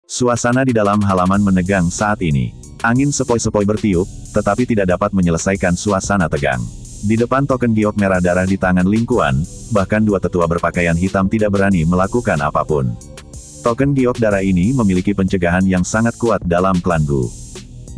Suasana di dalam halaman menegang saat ini. Angin sepoi-sepoi bertiup, tetapi tidak dapat menyelesaikan suasana tegang. Di depan token giok merah darah di tangan Ling Kuan, bahkan dua tetua berpakaian hitam tidak berani melakukan apapun. Token giok darah ini memiliki pencegahan yang sangat kuat dalam klan Gu.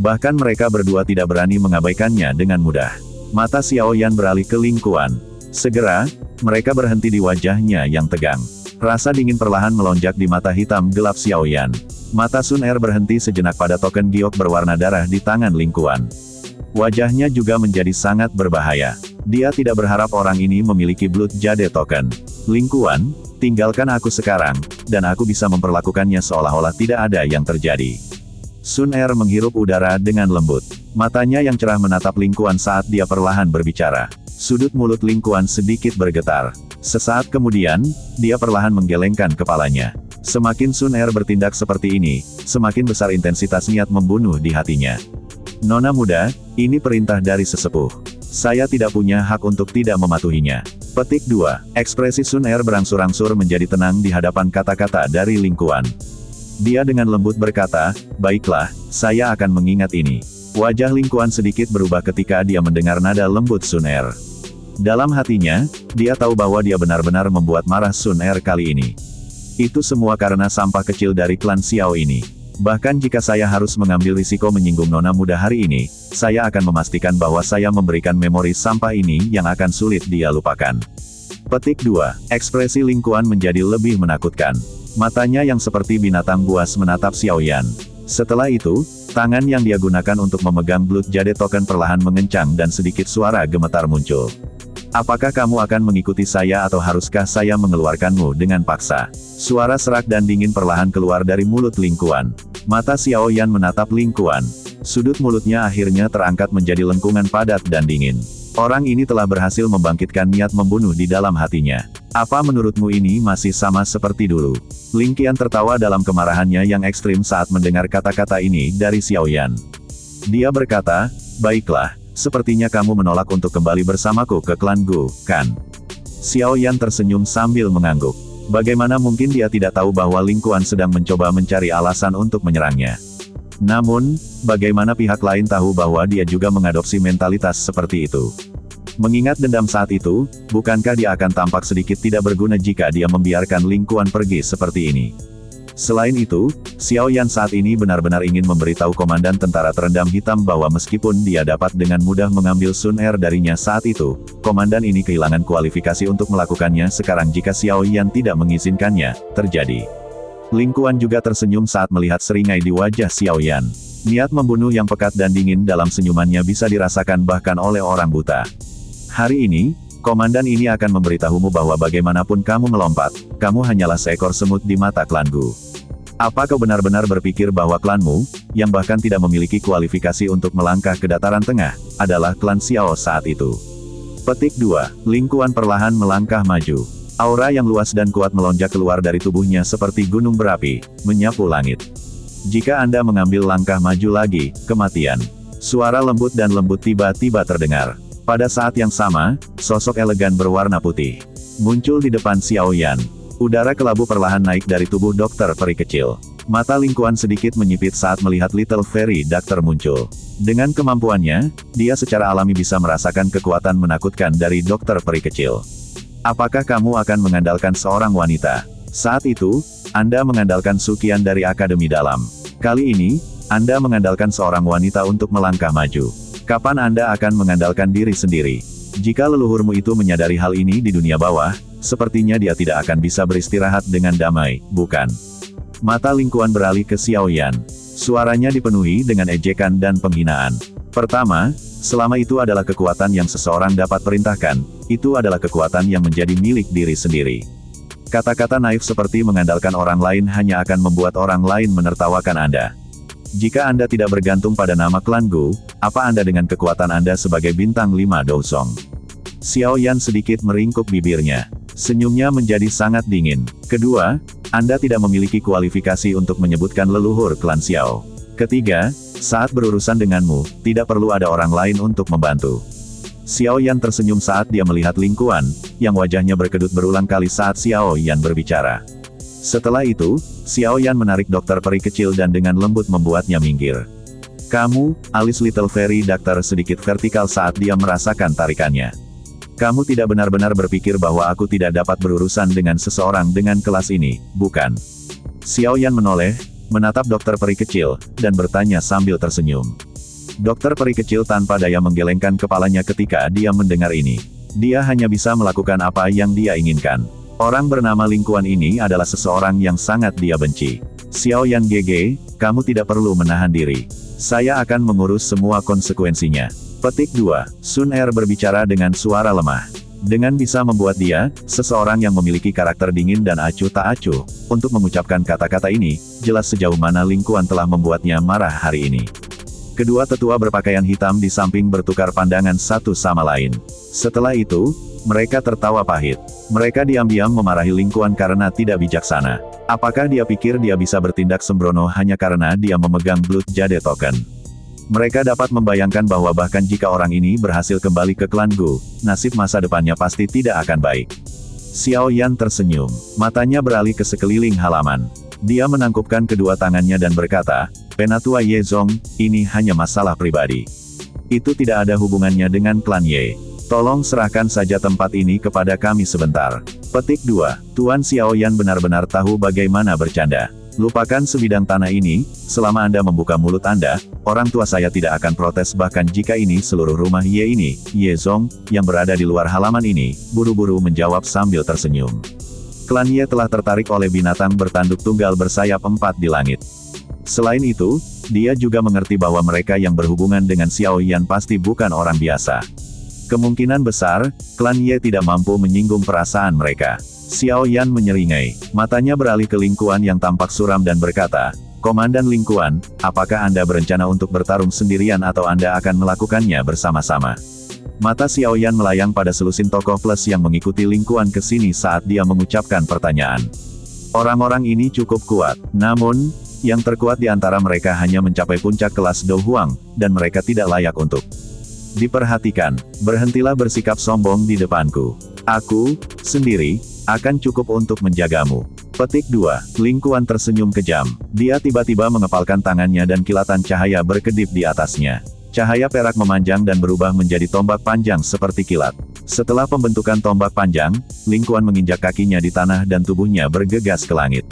Bahkan mereka berdua tidak berani mengabaikannya dengan mudah. Mata Xiao Yan beralih ke Ling Kuan. Segera, mereka berhenti di wajahnya yang tegang. Rasa dingin perlahan melonjak di mata hitam gelap Xiao Yan. Mata Sun Er berhenti sejenak pada token giok berwarna darah di tangan Ling Kuan. Wajahnya juga menjadi sangat berbahaya. Dia tidak berharap orang ini memiliki Blood Jade Token. Ling Kuan, tinggalkan aku sekarang, dan aku bisa memperlakukannya seolah-olah tidak ada yang terjadi. Sun Er menghirup udara dengan lembut. Matanya yang cerah menatap Ling Kuan saat dia perlahan berbicara. Sudut mulut Ling Kuan sedikit bergetar. Sesaat kemudian, dia perlahan menggelengkan kepalanya. Semakin Sun Er bertindak seperti ini, semakin besar intensitas niat membunuh di hatinya. Nona muda, ini perintah dari sesepuh. Saya tidak punya hak untuk tidak mematuhinya. Petik 2. Ekspresi Sun Er berangsur-angsur menjadi tenang di hadapan kata-kata dari Ling Kuan. Dia dengan lembut berkata, baiklah, saya akan mengingat ini. Wajah Ling Kuan sedikit berubah ketika dia mendengar nada lembut Sun Er. Dalam hatinya, dia tahu bahwa dia benar-benar membuat marah Sun Er kali ini. Itu semua karena sampah kecil dari klan Xiao ini. Bahkan jika saya harus mengambil risiko menyinggung nona muda hari ini, saya akan memastikan bahwa saya memberikan memori sampah ini yang akan sulit dia lupakan. Petik 2. Ekspresi Ling Kuan menjadi lebih menakutkan. Matanya yang seperti binatang buas menatap Xiao Yan. Setelah itu, tangan yang dia gunakan untuk memegang Blood Jade Token perlahan mengencang dan sedikit suara gemetar muncul. Apakah kamu akan mengikuti saya atau haruskah saya mengeluarkanmu dengan paksa? Suara serak dan dingin perlahan keluar dari mulut Ling Kuan. Mata Xiao Yan menatap Ling Kuan. Sudut mulutnya akhirnya terangkat menjadi lengkungan padat dan dingin. Orang ini telah berhasil membangkitkan niat membunuh di dalam hatinya. Apa menurutmu ini masih sama seperti dulu? Ling Qian tertawa dalam kemarahannya yang ekstrim saat mendengar kata-kata ini dari Xiao Yan. Dia berkata, baiklah. Sepertinya kamu menolak untuk kembali bersamaku ke klan Gu, kan? Xiao Yan tersenyum sambil mengangguk. Bagaimana mungkin dia tidak tahu bahwa Ling Kuan sedang mencoba mencari alasan untuk menyerangnya. Namun, bagaimana pihak lain tahu bahwa dia juga mengadopsi mentalitas seperti itu? Mengingat dendam saat itu, bukankah dia akan tampak sedikit tidak berguna jika dia membiarkan Ling Kuan pergi seperti ini? Selain itu, Xiao Yan saat ini benar-benar ingin memberitahu Komandan Tentara Terendam Hitam bahwa meskipun dia dapat dengan mudah mengambil Sun Er darinya saat itu, Komandan ini kehilangan kualifikasi untuk melakukannya sekarang jika Xiao Yan tidak mengizinkannya, terjadi. Ling Kuan juga tersenyum saat melihat seringai di wajah Xiao Yan. Niat membunuh yang pekat dan dingin dalam senyumannya bisa dirasakan bahkan oleh orang buta. Hari ini, Komandan ini akan memberitahumu bahwa bagaimanapun kamu melompat, kamu hanyalah seekor semut di mata klan Gu. Apa kau benar-benar berpikir bahwa klanmu, yang bahkan tidak memiliki kualifikasi untuk melangkah ke dataran tengah, adalah klan Xiao saat itu? Petik 2. Ling Kuan perlahan melangkah maju. Aura yang luas dan kuat melonjak keluar dari tubuhnya seperti gunung berapi, menyapu langit. Jika Anda mengambil langkah maju lagi, kematian. Suara lembut dan lembut tiba-tiba terdengar. Pada saat yang sama, sosok elegan berwarna putih muncul di depan Xiao Yan. Udara kelabu perlahan naik dari tubuh dokter peri kecil. Mata Ling Kuan sedikit menyipit saat melihat Little Fairy Doctor muncul. Dengan kemampuannya, dia secara alami bisa merasakan kekuatan menakutkan dari dokter peri kecil. Apakah kamu akan mengandalkan seorang wanita? Saat itu, Anda mengandalkan Sukian dari Akademi Dalam. Kali ini, Anda mengandalkan seorang wanita untuk melangkah maju. Kapan Anda akan mengandalkan diri sendiri? Jika leluhurmu itu menyadari hal ini di dunia bawah, sepertinya dia tidak akan bisa beristirahat dengan damai, bukan? Mata Ling Kuan beralih ke Xiao Yan. Suaranya dipenuhi dengan ejekan dan penghinaan. Pertama, selama itu adalah kekuatan yang seseorang dapat perintahkan, itu adalah kekuatan yang menjadi milik diri sendiri. Kata-kata naif seperti mengandalkan orang lain hanya akan membuat orang lain menertawakan Anda. Jika Anda tidak bergantung pada nama klan Gu, apa Anda dengan kekuatan Anda sebagai bintang 5 Dousong? Xiao Yan sedikit meringkuk bibirnya. Senyumnya menjadi sangat dingin. Kedua, Anda tidak memiliki kualifikasi untuk menyebutkan leluhur klan Xiao. Ketiga, saat berurusan denganmu, tidak perlu ada orang lain untuk membantu. Xiao Yan tersenyum saat dia melihat Ling Kuan, yang wajahnya berkedut berulang kali saat Xiao Yan berbicara. Setelah itu, Xiao Yan menarik dokter peri kecil dan dengan lembut membuatnya minggir. Kamu, alis Little Fairy Doctor sedikit vertikal saat dia merasakan tarikannya. Kamu tidak benar-benar berpikir bahwa aku tidak dapat berurusan dengan seseorang dengan kelas ini, bukan? Xiao Yan menoleh, menatap dokter peri kecil, dan bertanya sambil tersenyum. Dokter peri kecil tanpa daya menggelengkan kepalanya ketika dia mendengar ini. Dia hanya bisa melakukan apa yang dia inginkan. Orang bernama Ling Kuan ini adalah seseorang yang sangat dia benci. Xiao Yan GG, kamu tidak perlu menahan diri. Saya akan mengurus semua konsekuensinya. Petik 2. Sun Er berbicara dengan suara lemah. Dengan bisa membuat dia, seseorang yang memiliki karakter dingin dan acuh tak acuh, untuk mengucapkan kata-kata ini, jelas sejauh mana Ling Kuan telah membuatnya marah hari ini. Kedua tetua berpakaian hitam di samping bertukar pandangan satu sama lain. Setelah itu, mereka tertawa pahit. Mereka diam-diam memarahi Ling Kuan karena tidak bijaksana. Apakah dia pikir dia bisa bertindak sembrono hanya karena dia memegang Blood Jade Token? Mereka dapat membayangkan bahwa bahkan jika orang ini berhasil kembali ke klan Gu, nasib masa depannya pasti tidak akan baik. Xiao Yan tersenyum. Matanya beralih ke sekeliling halaman. Dia menangkupkan kedua tangannya dan berkata, Penatua Ye Zong, ini hanya masalah pribadi. Itu tidak ada hubungannya dengan klan Ye. Tolong serahkan saja tempat ini kepada kami sebentar. Petik 2. Tuan Xiao Yan benar-benar tahu bagaimana bercanda. Lupakan sebidang tanah ini, selama Anda membuka mulut Anda, orang tua saya tidak akan protes bahkan jika ini seluruh rumah Ye ini. Ye Zong, yang berada di luar halaman ini, buru-buru menjawab sambil tersenyum. Klan Ye telah tertarik oleh binatang bertanduk tunggal bersayap 4 di langit. Selain itu, dia juga mengerti bahwa mereka yang berhubungan dengan Xiao Yan pasti bukan orang biasa. Kemungkinan besar, klan Ye tidak mampu menyinggung perasaan mereka. Xiao Yan menyeringai. Matanya beralih ke Ling Kuan yang tampak suram dan berkata, Komandan Ling Kuan, apakah Anda berencana untuk bertarung sendirian atau Anda akan melakukannya bersama-sama? Mata Xiao Yan melayang pada selusin tokoh plus yang mengikuti Ling Kuan ke sini saat dia mengucapkan pertanyaan. Orang-orang ini cukup kuat, namun, yang terkuat di antara mereka hanya mencapai puncak kelas Do Huang, dan mereka tidak layak untuk diperhatikan. Berhentilah bersikap sombong di depanku. Aku, sendiri, akan cukup untuk menjagamu. Petik 2. Ling Kuan tersenyum kejam. Dia tiba-tiba mengepalkan tangannya dan kilatan cahaya berkedip di atasnya. Cahaya perak memanjang dan berubah menjadi tombak panjang seperti kilat. Setelah pembentukan tombak panjang, Ling Kuan menginjak kakinya di tanah dan tubuhnya bergegas ke langit.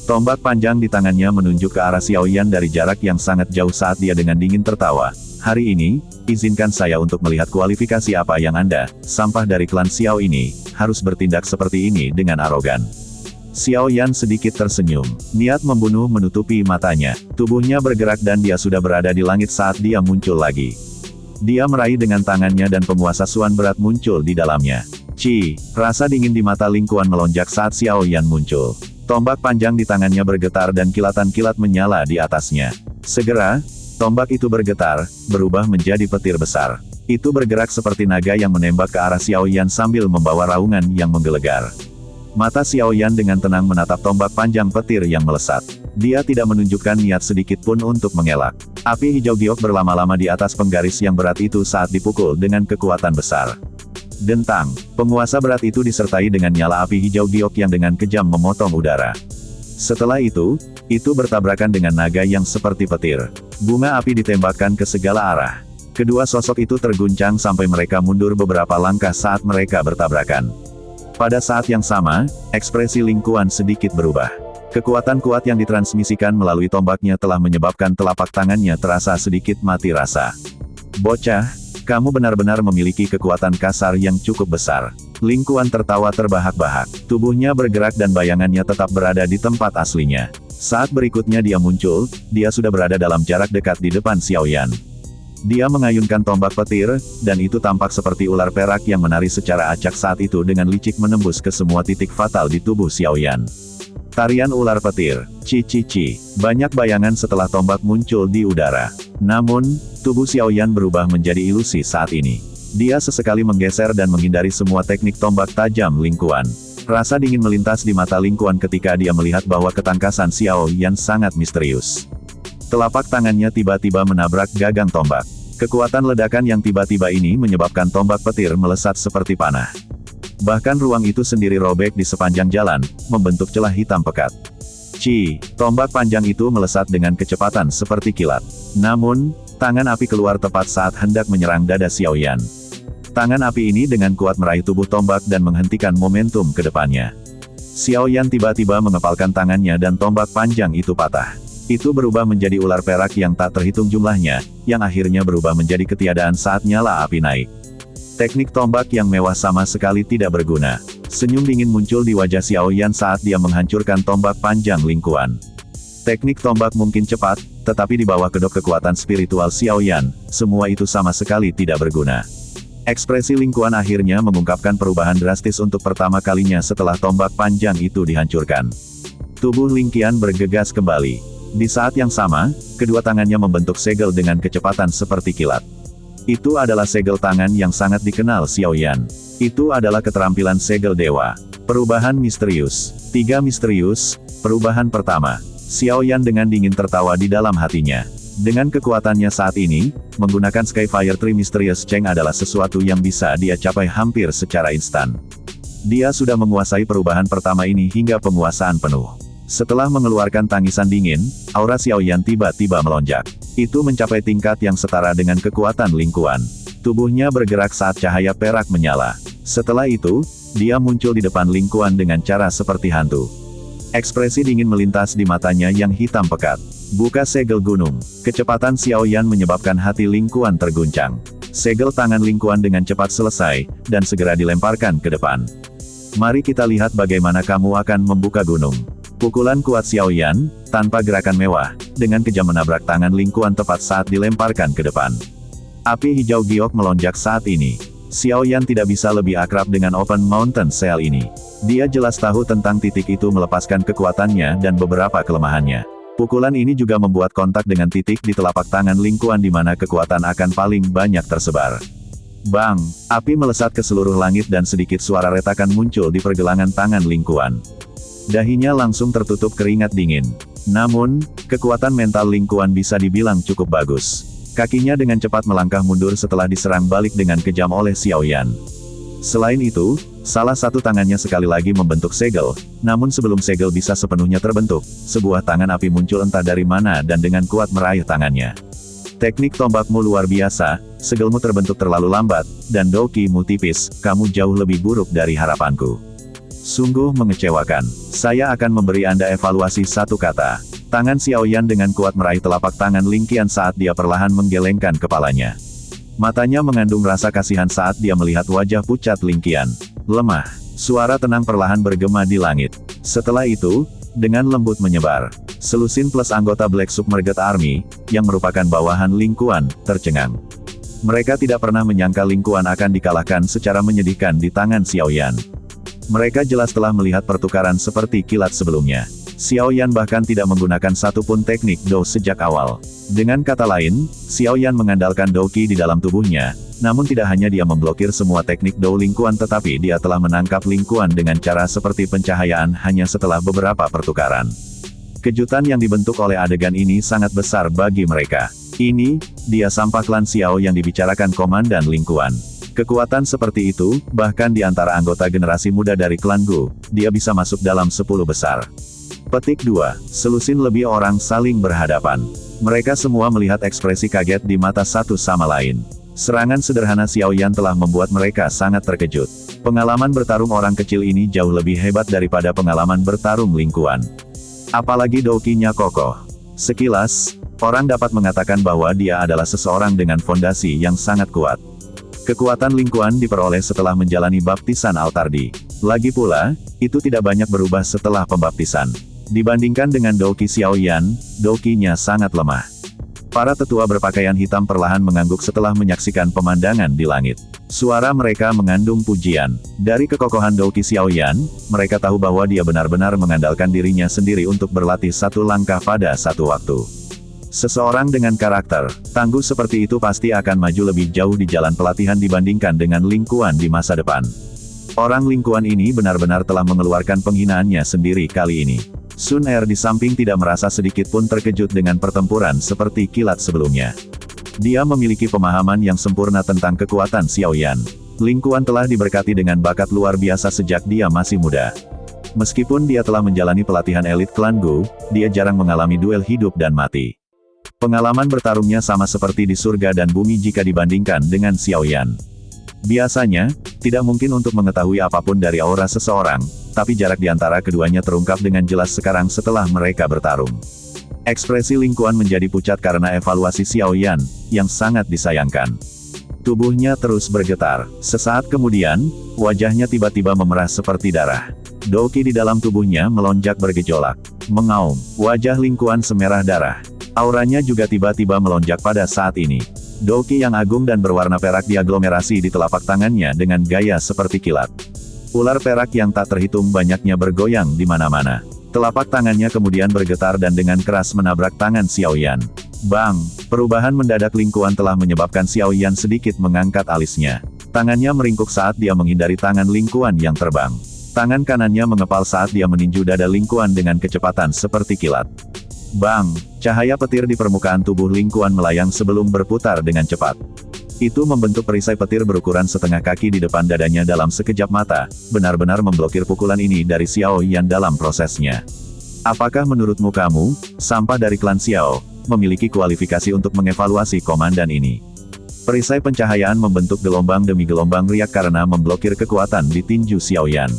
Tombak panjang di tangannya menunjuk ke arah Xiao Yan dari jarak yang sangat jauh saat dia dengan dingin tertawa. Hari ini, izinkan saya untuk melihat kualifikasi apa yang Anda, sampah dari klan Xiao ini, harus bertindak seperti ini dengan arogan. Xiao Yan sedikit tersenyum. Niat membunuh menutupi matanya. Tubuhnya bergerak dan dia sudah berada di langit saat dia muncul lagi. Dia meraih dengan tangannya dan penguasa Suan berat muncul di dalamnya. Rasa dingin di mata Ling Kuan melonjak saat Xiao Yan muncul. Tombak panjang di tangannya bergetar dan kilatan kilat menyala di atasnya. Segera, tombak itu bergetar, berubah menjadi petir besar. Itu bergerak seperti naga yang menembak ke arah Xiao Yan sambil membawa raungan yang menggelegar. Mata Xiao Yan dengan tenang menatap tombak panjang petir yang melesat. Dia tidak menunjukkan niat sedikit pun untuk mengelak. Api hijau giok berlama-lama di atas penggaris yang berat itu saat dipukul dengan kekuatan besar. Dentang, penguasa berat itu disertai dengan nyala api hijau giok yang dengan kejam memotong udara. Setelah itu bertabrakan dengan naga yang seperti petir. Bunga api ditembakkan ke segala arah. Kedua sosok itu terguncang sampai mereka mundur beberapa langkah saat mereka bertabrakan. Pada saat yang sama, ekspresi Ling Kuan sedikit berubah. Kekuatan kuat yang ditransmisikan melalui tombaknya telah menyebabkan telapak tangannya terasa sedikit mati rasa. Bocah, kamu benar-benar memiliki kekuatan kasar yang cukup besar. Ling Kuan tertawa terbahak-bahak. Tubuhnya bergerak dan bayangannya tetap berada di tempat aslinya. Saat berikutnya dia muncul, dia sudah berada dalam jarak dekat di depan Xiao Yan. Dia mengayunkan tombak petir, dan itu tampak seperti ular perak yang menari secara acak saat itu dengan licik menembus ke semua titik fatal di tubuh Xiao Yan. Tarian ular petir, banyak bayangan setelah tombak muncul di udara. Namun, tubuh Xiao Yan berubah menjadi ilusi saat ini. Dia sesekali menggeser dan menghindari semua teknik tombak tajam Ling Kuan. Rasa dingin melintas di mata Ling Kuan ketika dia melihat bahwa ketangkasan Xiao Yan sangat misterius. Telapak tangannya tiba-tiba menabrak gagang tombak. Kekuatan ledakan yang tiba-tiba ini menyebabkan tombak petir melesat seperti panah. Bahkan ruang itu sendiri robek di sepanjang jalan, membentuk celah hitam pekat. Tombak panjang itu melesat dengan kecepatan seperti kilat. Namun, tangan api keluar tepat saat hendak menyerang dada Xiaoyan. Tangan api ini dengan kuat meraih tubuh tombak dan menghentikan momentum ke depannya. Xiaoyan tiba-tiba mengepalkan tangannya dan tombak panjang itu patah. Itu berubah menjadi ular perak yang tak terhitung jumlahnya, yang akhirnya berubah menjadi ketiadaan saat nyala api naik. Teknik tombak yang mewah sama sekali tidak berguna. Senyum dingin muncul di wajah Xiaoyan saat dia menghancurkan tombak panjang lingkuan. Teknik tombak mungkin cepat, tetapi di bawah kedok kekuatan spiritual Xiaoyan, semua itu sama sekali tidak berguna. Ekspresi lingkuan akhirnya mengungkapkan perubahan drastis untuk pertama kalinya setelah tombak panjang itu dihancurkan. Tubuh Lingqian bergegas kembali. Di saat yang sama, kedua tangannya membentuk segel dengan kecepatan seperti kilat. Itu adalah segel tangan yang sangat dikenal Xiaoyan. Itu adalah keterampilan segel dewa. Perubahan misterius. 3 misterius. Perubahan pertama. Xiaoyan dengan dingin tertawa di dalam hatinya. Dengan kekuatannya saat ini, menggunakan Skyfire Tree Mysterious Cheng adalah sesuatu yang bisa dia capai hampir secara instan. Dia sudah menguasai perubahan pertama ini hingga penguasaan penuh. Setelah mengeluarkan tangisan dingin, aura Xiaoyan tiba-tiba melonjak. Itu mencapai tingkat yang setara dengan kekuatan lingkuan. Tubuhnya bergerak saat cahaya perak menyala. Setelah itu, dia muncul di depan lingkuan dengan cara seperti hantu. Ekspresi dingin melintas di matanya yang hitam pekat. Buka segel gunung. Kecepatan Xiaoyan menyebabkan hati lingkuan terguncang. Segel tangan lingkuan dengan cepat selesai, dan segera dilemparkan ke depan. Mari kita lihat bagaimana kamu akan membuka gunung. Pukulan kuat Xiaoyan, tanpa gerakan mewah, dengan kejam menabrak tangan lingkuan tepat saat dilemparkan ke depan. Api hijau giok melonjak saat ini. Xiaoyan tidak bisa lebih akrab dengan Open Mountain Cell ini. Dia jelas tahu tentang titik itu melepaskan kekuatannya dan beberapa kelemahannya. Pukulan ini juga membuat kontak dengan titik di telapak tangan lingkuan di mana kekuatan akan paling banyak tersebar. Bang! Api melesat ke seluruh langit dan sedikit suara retakan muncul di pergelangan tangan lingkuan. Dahinya langsung tertutup keringat dingin. Namun, kekuatan mental lingkuan bisa dibilang cukup bagus. Kakinya dengan cepat melangkah mundur setelah diserang balik dengan kejam oleh Xiaoyan. Selain itu, salah satu tangannya sekali lagi membentuk segel, namun sebelum segel bisa sepenuhnya terbentuk, sebuah tangan api muncul entah dari mana dan dengan kuat meraih tangannya. Teknik tombakmu luar biasa, segelmu terbentuk terlalu lambat, dan dokimu tipis, kamu jauh lebih buruk dari harapanku. Sungguh mengecewakan. Saya akan memberi Anda evaluasi satu kata. Tangan Xiaoyan dengan kuat meraih telapak tangan Lingqian saat dia perlahan menggelengkan kepalanya. Matanya mengandung rasa kasihan saat dia melihat wajah pucat Lingqian. Lemah. Suara tenang perlahan bergema di langit. Setelah itu, dengan lembut menyebar. Selusin plus anggota Black Submerged Army, yang merupakan bawahan Lingkuan, tercengang. Mereka tidak pernah menyangka Lingkuan akan dikalahkan secara menyedihkan di tangan Xiaoyan. Mereka jelas telah melihat pertukaran seperti kilat sebelumnya. Xiaoyan bahkan tidak menggunakan satupun teknik Dou sejak awal. Dengan kata lain, Xiaoyan mengandalkan Douqi di dalam tubuhnya, namun tidak hanya dia memblokir semua teknik Dou Lingkuan tetapi dia telah menangkap Lingkuan dengan cara seperti pencahayaan hanya setelah beberapa pertukaran. Kejutan yang dibentuk oleh adegan ini sangat besar bagi mereka. Ini, dia sampah klan Xiao yang dibicarakan Komandan Lingkuan. Kekuatan seperti itu, bahkan di antara anggota generasi muda dari klan Gu, dia bisa masuk dalam 10 besar. Petik 2. Selusin lebih orang saling berhadapan. Mereka semua melihat ekspresi kaget di mata satu sama lain. Serangan sederhana Xiaoyan telah membuat mereka sangat terkejut. Pengalaman bertarung orang kecil ini jauh lebih hebat daripada pengalaman bertarung Lingkuan. Apalagi Douqi-nya kokoh. Sekilas, orang dapat mengatakan bahwa dia adalah seseorang dengan fondasi yang sangat kuat. Kekuatan Lingkuan diperoleh setelah menjalani baptisan Altardi. Lagi pula, itu tidak banyak berubah setelah pembaptisan. Dibandingkan dengan Douqi Xiaoyan, Douqi-nya sangat lemah. Para tetua berpakaian hitam perlahan mengangguk setelah menyaksikan pemandangan di langit. Suara mereka mengandung pujian. Dari kekokohan Douqi Xiaoyan, mereka tahu bahwa dia benar-benar mengandalkan dirinya sendiri untuk berlatih satu langkah pada satu waktu. Seseorang dengan karakter tangguh seperti itu pasti akan maju lebih jauh di jalan pelatihan dibandingkan dengan Lingkuan di masa depan. Orang Lingkuan ini benar-benar telah mengeluarkan penghinaannya sendiri kali ini. Sun Er di samping tidak merasa sedikit pun terkejut dengan pertempuran seperti kilat sebelumnya. Dia memiliki pemahaman yang sempurna tentang kekuatan Xiaoyan. Ling Kuan telah diberkati dengan bakat luar biasa sejak dia masih muda. Meskipun dia telah menjalani pelatihan elit klan Gu, dia jarang mengalami duel hidup dan mati. Pengalaman bertarungnya sama seperti di surga dan bumi jika dibandingkan dengan Xiao Yan. Biasanya, tidak mungkin untuk mengetahui apapun dari aura seseorang, tapi jarak di antara keduanya terungkap dengan jelas sekarang setelah mereka bertarung. Ekspresi Ling Kuan menjadi pucat karena evaluasi Xiao Yan, yang sangat disayangkan. Tubuhnya terus bergetar. Sesaat kemudian, wajahnya tiba-tiba memerah seperti darah. Doqi di dalam tubuhnya melonjak bergejolak. Mengaum, wajah Ling Kuan semerah darah. Auranya juga tiba-tiba melonjak pada saat ini. Doqi yang agung dan berwarna perak diaglomerasi di telapak tangannya dengan gaya seperti kilat. Ular perak yang tak terhitung banyaknya bergoyang di mana-mana. Telapak tangannya kemudian bergetar dan dengan keras menabrak tangan Xiao Yan. Bang! Perubahan mendadak Ling Kuan telah menyebabkan Xiao Yan sedikit mengangkat alisnya. Tangannya meringkuk saat dia menghindari tangan Ling Kuan yang terbang. Tangan kanannya mengepal saat dia meninju dada Ling Kuan dengan kecepatan seperti kilat. Bang! Cahaya petir di permukaan tubuh Ling Kuan melayang sebelum berputar dengan cepat. Itu membentuk perisai petir berukuran setengah kaki di depan dadanya dalam sekejap mata, benar-benar memblokir pukulan ini dari Xiao Yan dalam prosesnya. Apakah menurutmu kamu, sampah dari klan Xiao, memiliki kualifikasi untuk mengevaluasi komandan ini? Perisai pencahayaan membentuk gelombang demi gelombang riak karena memblokir kekuatan di tinju Xiao Yan.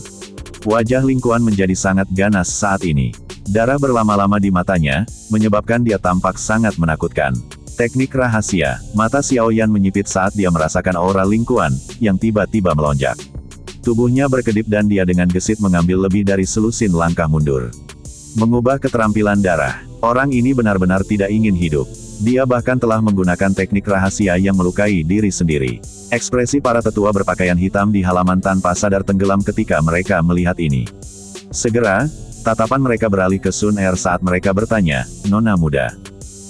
Wajah Ling Kuan menjadi sangat ganas saat ini. Darah berlama-lama di matanya, menyebabkan dia tampak sangat menakutkan. Teknik rahasia, mata Xiao Yan menyipit saat dia merasakan aura Ling Kuan, yang tiba-tiba melonjak. Tubuhnya berkedip dan dia dengan gesit mengambil lebih dari selusin langkah mundur. Mengubah keterampilan darah, orang ini benar-benar tidak ingin hidup. Dia bahkan telah menggunakan teknik rahasia yang melukai diri sendiri. Ekspresi para tetua berpakaian hitam di halaman tanpa sadar tenggelam ketika mereka melihat ini. Segera, tatapan mereka beralih ke Sun Er saat mereka bertanya, "Nona muda.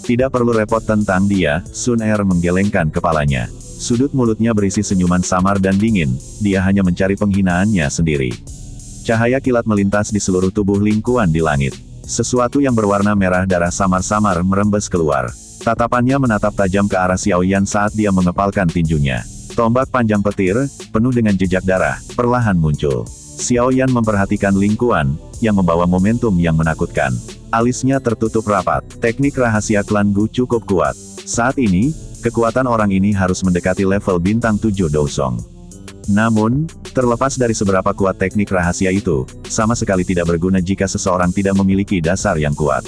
Tidak perlu repot tentang dia." Sun Er menggelengkan kepalanya. Sudut mulutnya berisi senyuman samar dan dingin, dia hanya mencari penghinaannya sendiri. Cahaya kilat melintas di seluruh tubuh Ling Kuan di langit. Sesuatu yang berwarna merah darah samar-samar merembes keluar. Tatapannya menatap tajam ke arah Xiao Yan saat dia mengepalkan tinjunya. Tombak panjang petir, penuh dengan jejak darah, perlahan muncul. Xiao Yan memperhatikan Ling Kuan, yang membawa momentum yang menakutkan. Alisnya tertutup rapat. Teknik rahasia klan Gu cukup kuat. Saat ini, kekuatan orang ini harus mendekati level bintang 7 Dousong. Namun, terlepas dari seberapa kuat teknik rahasia itu, sama sekali tidak berguna jika seseorang tidak memiliki dasar yang kuat.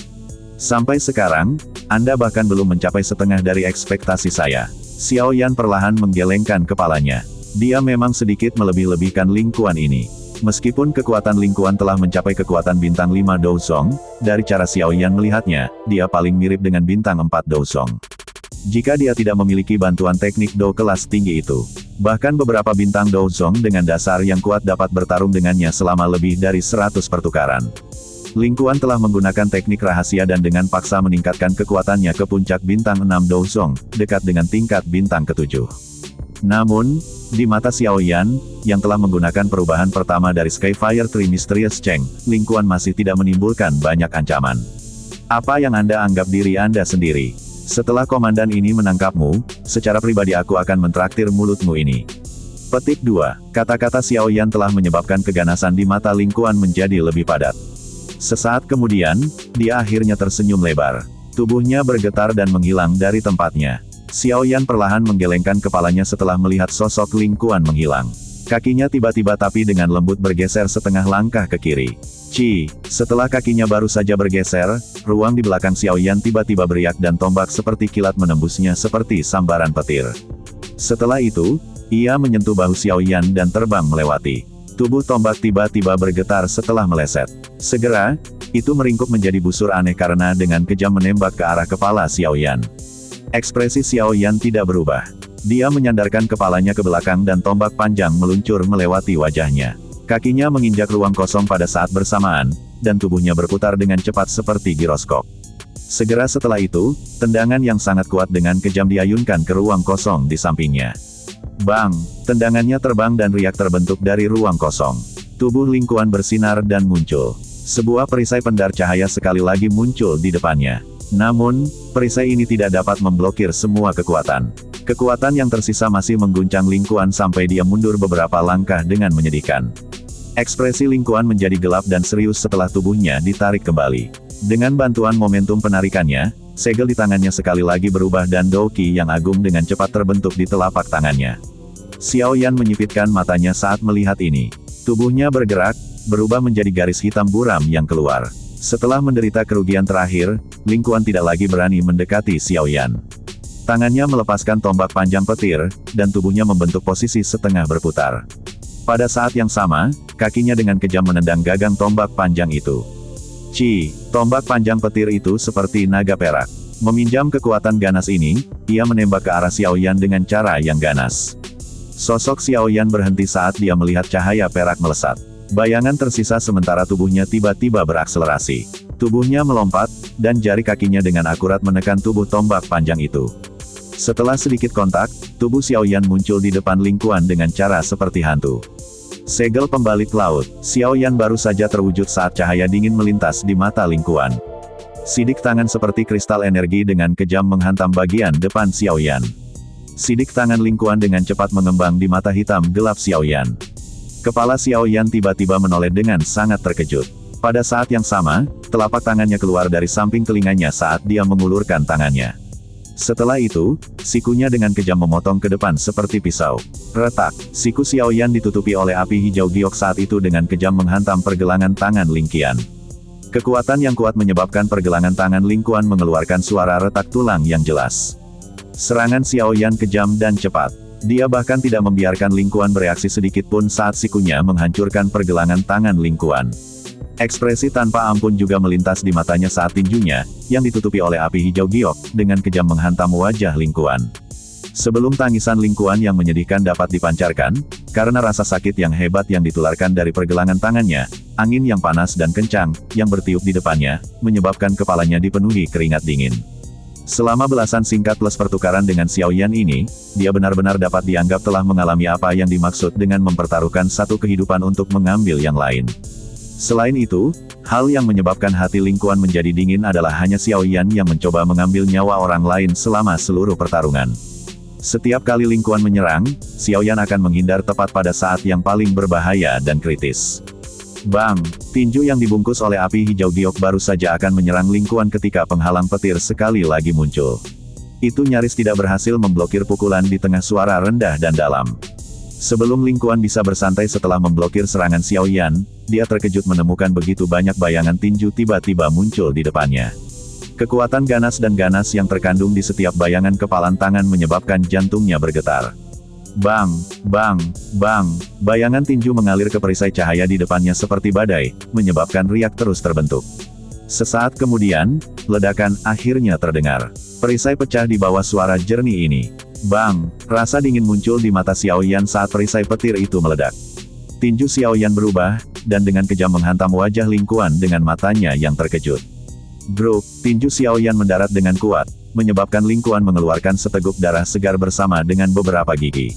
Sampai sekarang, Anda bahkan belum mencapai setengah dari ekspektasi saya. Xiao Yan perlahan menggelengkan kepalanya. Dia memang sedikit melebih-lebihkan Ling Kuan ini. Meskipun kekuatan Ling Kuan telah mencapai kekuatan bintang 5 Dousong, dari cara Xiao Yan melihatnya, dia paling mirip dengan bintang 4 Dousong. Jika dia tidak memiliki bantuan teknik Do kelas tinggi itu, bahkan beberapa bintang Dousong dengan dasar yang kuat dapat bertarung dengannya selama lebih dari 100 pertukaran. Ling Kuan telah menggunakan teknik rahasia dan dengan paksa meningkatkan kekuatannya ke puncak bintang 6 Dousong, dekat dengan tingkat bintang ke-7. Namun, di mata Xiao Yan, yang telah menggunakan perubahan pertama dari Skyfire Tree Mysterious Cheng, Ling Kuan masih tidak menimbulkan banyak ancaman. Apa yang Anda anggap diri Anda sendiri? Setelah komandan ini menangkapmu, secara pribadi aku akan mentraktir mulutmu ini. Petik 2. Kata-kata Xiao Yan telah menyebabkan keganasan di mata Ling Kuan menjadi lebih padat. Sesaat kemudian, dia akhirnya tersenyum lebar. Tubuhnya bergetar dan menghilang dari tempatnya. Xiao Yan perlahan menggelengkan kepalanya setelah melihat sosok Ling Kuan menghilang. Kakinya tiba-tiba tapi dengan lembut bergeser setengah langkah ke kiri. Setelah kakinya baru saja bergeser, ruang di belakang Xiao Yan tiba-tiba beriak dan tombak seperti kilat menembusnya seperti sambaran petir. Setelah itu, ia menyentuh bahu Xiao Yan dan terbang melewati. Tubuh tombak tiba-tiba bergetar setelah meleset. Segera, itu meringkuk menjadi busur aneh karena dengan kejam menembak ke arah kepala Xiao Yan. Ekspresi Xiao Yan tidak berubah. Dia menyandarkan kepalanya ke belakang dan tombak panjang meluncur melewati wajahnya. Kakinya menginjak ruang kosong pada saat bersamaan, dan tubuhnya berputar dengan cepat seperti giroskop. Segera setelah itu, tendangan yang sangat kuat dengan kejam diayunkan ke ruang kosong di sampingnya. Bang! Tendangannya terbang dan riak terbentuk dari ruang kosong. Tubuh Ling Kuan bersinar dan muncul. Sebuah perisai pendar cahaya sekali lagi muncul di depannya. Namun, perisai ini tidak dapat memblokir semua kekuatan. Kekuatan yang tersisa masih mengguncang Ling Kuan sampai dia mundur beberapa langkah dengan menyedihkan. Ekspresi Ling Kuan menjadi gelap dan serius setelah tubuhnya ditarik kembali. Dengan bantuan momentum penarikannya, segel di tangannya sekali lagi berubah dan Douqi yang agung dengan cepat terbentuk di telapak tangannya. Xiao Yan menyipitkan matanya saat melihat ini. Tubuhnya bergerak, berubah menjadi garis hitam buram yang keluar. Setelah menderita kerugian terakhir, Ling Kuan tidak lagi berani mendekati Xiao Yan. Tangannya melepaskan tombak panjang petir, dan tubuhnya membentuk posisi setengah berputar. Pada saat yang sama, kakinya dengan kejam menendang gagang tombak panjang itu. Tombak panjang petir itu seperti naga perak. Meminjam kekuatan ganas ini, ia menembak ke arah Xiao Yan dengan cara yang ganas. Sosok Xiao Yan berhenti saat dia melihat cahaya perak melesat. Bayangan tersisa sementara tubuhnya tiba-tiba berakselerasi. Tubuhnya melompat, dan jari kakinya dengan akurat menekan tubuh tombak panjang itu. Setelah sedikit kontak, tubuh Xiao Yan muncul di depan Ling Kuan dengan cara seperti hantu. Segel pembalik laut, Xiao Yan baru saja terwujud saat cahaya dingin melintas di mata Ling Kuan. Sidik tangan seperti kristal energi dengan kejam menghantam bagian depan Xiao Yan. Sidik tangan Ling Kuan dengan cepat mengembang di mata hitam gelap Xiao Yan. Kepala Xiao Yan tiba-tiba menoleh dengan sangat terkejut. Pada saat yang sama, telapak tangannya keluar dari samping telinganya saat dia mengulurkan tangannya. Setelah itu, sikunya dengan kejam memotong ke depan seperti pisau. Retak, siku Xiao Yan ditutupi oleh api hijau giok saat itu dengan kejam menghantam pergelangan tangan Ling Qian. Kekuatan yang kuat menyebabkan pergelangan tangan Ling Kuan mengeluarkan suara retak tulang yang jelas. Serangan Xiao Yan kejam dan cepat. Dia bahkan tidak membiarkan Ling Kuan bereaksi sedikit pun saat sikunya menghancurkan pergelangan tangan Ling Kuan. Ekspresi tanpa ampun juga melintas di matanya saat tinjunya, yang ditutupi oleh api hijau giok, dengan kejam menghantam wajah Ling Kuan. Sebelum tangisan Ling Kuan yang menyedihkan dapat dipancarkan, karena rasa sakit yang hebat yang ditularkan dari pergelangan tangannya, angin yang panas dan kencang, yang bertiup di depannya, menyebabkan kepalanya dipenuhi keringat dingin. Selama belasan singkat plus pertukaran dengan Xiao Yan ini, dia benar-benar dapat dianggap telah mengalami apa yang dimaksud dengan mempertaruhkan satu kehidupan untuk mengambil yang lain. Selain itu, hal yang menyebabkan hati Ling Kuan menjadi dingin adalah hanya Xiao Yan yang mencoba mengambil nyawa orang lain selama seluruh pertarungan. Setiap kali Ling Kuan menyerang, Xiao Yan akan menghindar tepat pada saat yang paling berbahaya dan kritis. Bang! Tinju yang dibungkus oleh api hijau giok baru saja akan menyerang Ling Kuan ketika penghalang petir sekali lagi muncul. Itu nyaris tidak berhasil memblokir pukulan di tengah suara rendah dan dalam. Sebelum Ling Kuan bisa bersantai setelah memblokir serangan Xiao Yan, dia terkejut menemukan begitu banyak bayangan tinju tiba-tiba muncul di depannya. Kekuatan ganas dan ganas yang terkandung di setiap bayangan kepalan tangan menyebabkan jantungnya bergetar. Bang! Bang! Bang! Bayangan tinju mengalir ke perisai cahaya di depannya seperti badai, menyebabkan riak terus terbentuk. Sesaat kemudian, ledakan akhirnya terdengar. Perisai pecah di bawah suara jernih ini. Bang! Rasa dingin muncul di mata Xiao Yan saat perisai petir itu meledak. Tinju Xiao Yan berubah, dan dengan kejam menghantam wajah Ling Kuan dengan matanya yang terkejut. Bruk! Tinju Xiao Yan mendarat dengan kuat, menyebabkan Ling Kuan mengeluarkan seteguk darah segar bersama dengan beberapa gigi.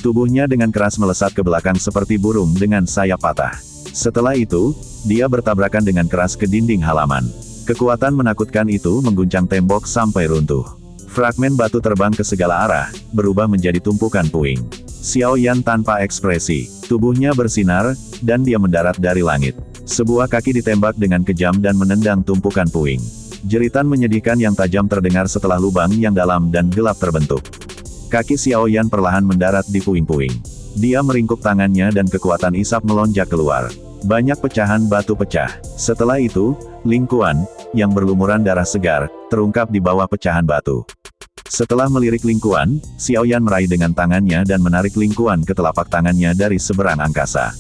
Tubuhnya dengan keras melesat ke belakang seperti burung dengan sayap patah. Setelah itu, dia bertabrakan dengan keras ke dinding halaman. Kekuatan menakutkan itu mengguncang tembok sampai runtuh. Fragmen batu terbang ke segala arah, berubah menjadi tumpukan puing. Xiao Yan tanpa ekspresi, tubuhnya bersinar, dan dia mendarat dari langit. Sebuah kaki ditembak dengan kejam dan menendang tumpukan puing. Jeritan menyedihkan yang tajam terdengar setelah lubang yang dalam dan gelap terbentuk. Kaki Xiao Yan perlahan mendarat di puing-puing. Dia meringkuk tangannya dan kekuatan isap melonjak keluar. Banyak pecahan batu pecah. Setelah itu, Ling Kuan, yang berlumuran darah segar, terungkap di bawah pecahan batu. Setelah melirik Ling Kuan, Xiao Yan meraih dengan tangannya dan menarik Ling Kuan ke telapak tangannya dari seberang angkasa.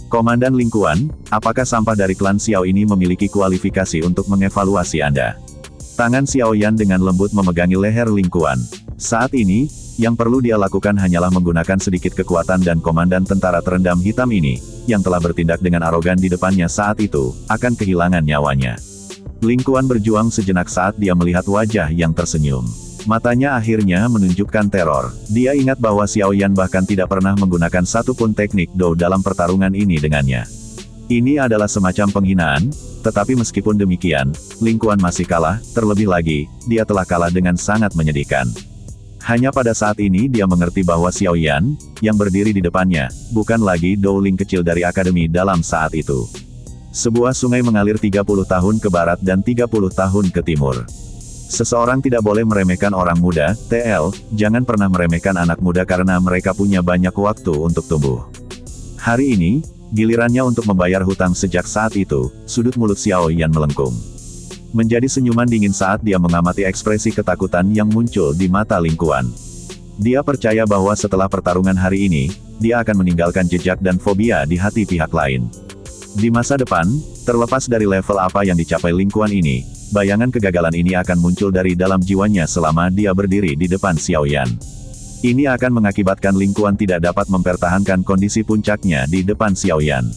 Komandan Ling Kuan, apakah sampah dari klan Xiao ini memiliki kualifikasi untuk mengevaluasi Anda? Tangan Xiao Yan dengan lembut memegangi leher Ling Kuan. Saat ini, yang perlu dia lakukan hanyalah menggunakan sedikit kekuatan dan komandan tentara terendam hitam ini, yang telah bertindak dengan arogan di depannya saat itu, akan kehilangan nyawanya. Ling Kuan berjuang sejenak saat dia melihat wajah yang tersenyum. Matanya akhirnya menunjukkan teror. Dia ingat bahwa Xiao Yan bahkan tidak pernah menggunakan satupun teknik Dou dalam pertarungan ini dengannya. Ini adalah semacam penghinaan, tetapi meskipun demikian, Ling Kuan masih kalah, terlebih lagi, dia telah kalah dengan sangat menyedihkan. Hanya pada saat ini dia mengerti bahwa Xiao Yan, yang berdiri di depannya, bukan lagi Dou-Ling kecil dari akademi dalam saat itu. Sebuah sungai mengalir 30 tahun ke barat dan 30 tahun ke timur. Seseorang tidak boleh meremehkan orang muda, TL, jangan pernah meremehkan anak muda karena mereka punya banyak waktu untuk tumbuh. Hari ini, gilirannya untuk membayar hutang sejak saat itu, sudut mulut Xiao Yan melengkung. Menjadi senyuman dingin saat dia mengamati ekspresi ketakutan yang muncul di mata Ling Kuan. Dia percaya bahwa setelah pertarungan hari ini, dia akan meninggalkan jejak dan fobia di hati pihak lain. Di masa depan, terlepas dari level apa yang dicapai Ling Kuan ini, bayangan kegagalan ini akan muncul dari dalam jiwanya selama dia berdiri di depan Xiao Yan. Ini akan mengakibatkan Ling Kuan tidak dapat mempertahankan kondisi puncaknya di depan Xiao Yan.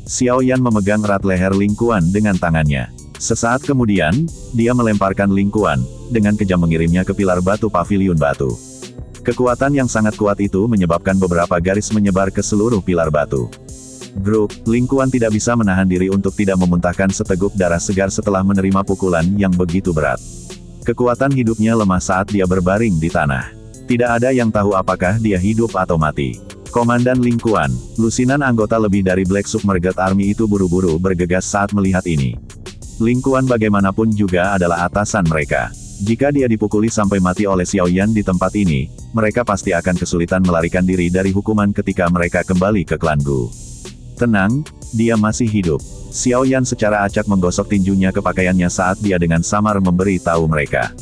Xiao Yan memegang erat leher Ling Kuan dengan tangannya. Sesaat kemudian, dia melemparkan Ling Kuan, dengan kejam mengirimnya ke pilar batu paviliun batu. Kekuatan yang sangat kuat itu menyebabkan beberapa garis menyebar ke seluruh pilar batu. Gruk, Ling Kuan tidak bisa menahan diri untuk tidak memuntahkan seteguk darah segar setelah menerima pukulan yang begitu berat. Kekuatan hidupnya lemah saat dia berbaring di tanah. Tidak ada yang tahu apakah dia hidup atau mati. Komandan Ling Kuan, lusinan anggota lebih dari Black Submerged Army itu buru-buru bergegas saat melihat ini. Ling Kuan bagaimanapun juga adalah atasan mereka. Jika dia dipukuli sampai mati oleh Xiao Yan di tempat ini, mereka pasti akan kesulitan melarikan diri dari hukuman ketika mereka kembali ke klan Gu. Tenang, dia masih hidup. Xiao Yan secara acak menggosok tinjunya ke pakaiannya saat dia dengan samar memberi tahu mereka.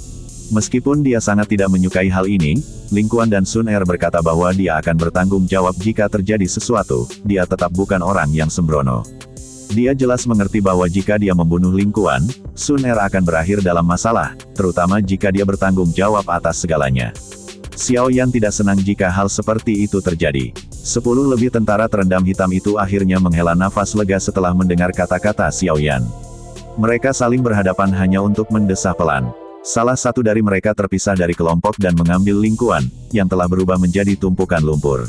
Meskipun dia sangat tidak menyukai hal ini, Ling Kuan dan Sun Er berkata bahwa dia akan bertanggung jawab jika terjadi sesuatu, dia tetap bukan orang yang sembrono. Dia jelas mengerti bahwa jika dia membunuh Ling Kuan, Sun Er akan berakhir dalam masalah, terutama jika dia bertanggung jawab atas segalanya. Xiao Yan tidak senang jika hal seperti itu terjadi. 10 lebih tentara terendam hitam itu akhirnya menghela nafas lega setelah mendengar kata-kata Xiao Yan. Mereka saling berhadapan hanya untuk mendesah pelan. Salah satu dari mereka terpisah dari kelompok dan mengambil Ling Kuan, yang telah berubah menjadi tumpukan lumpur.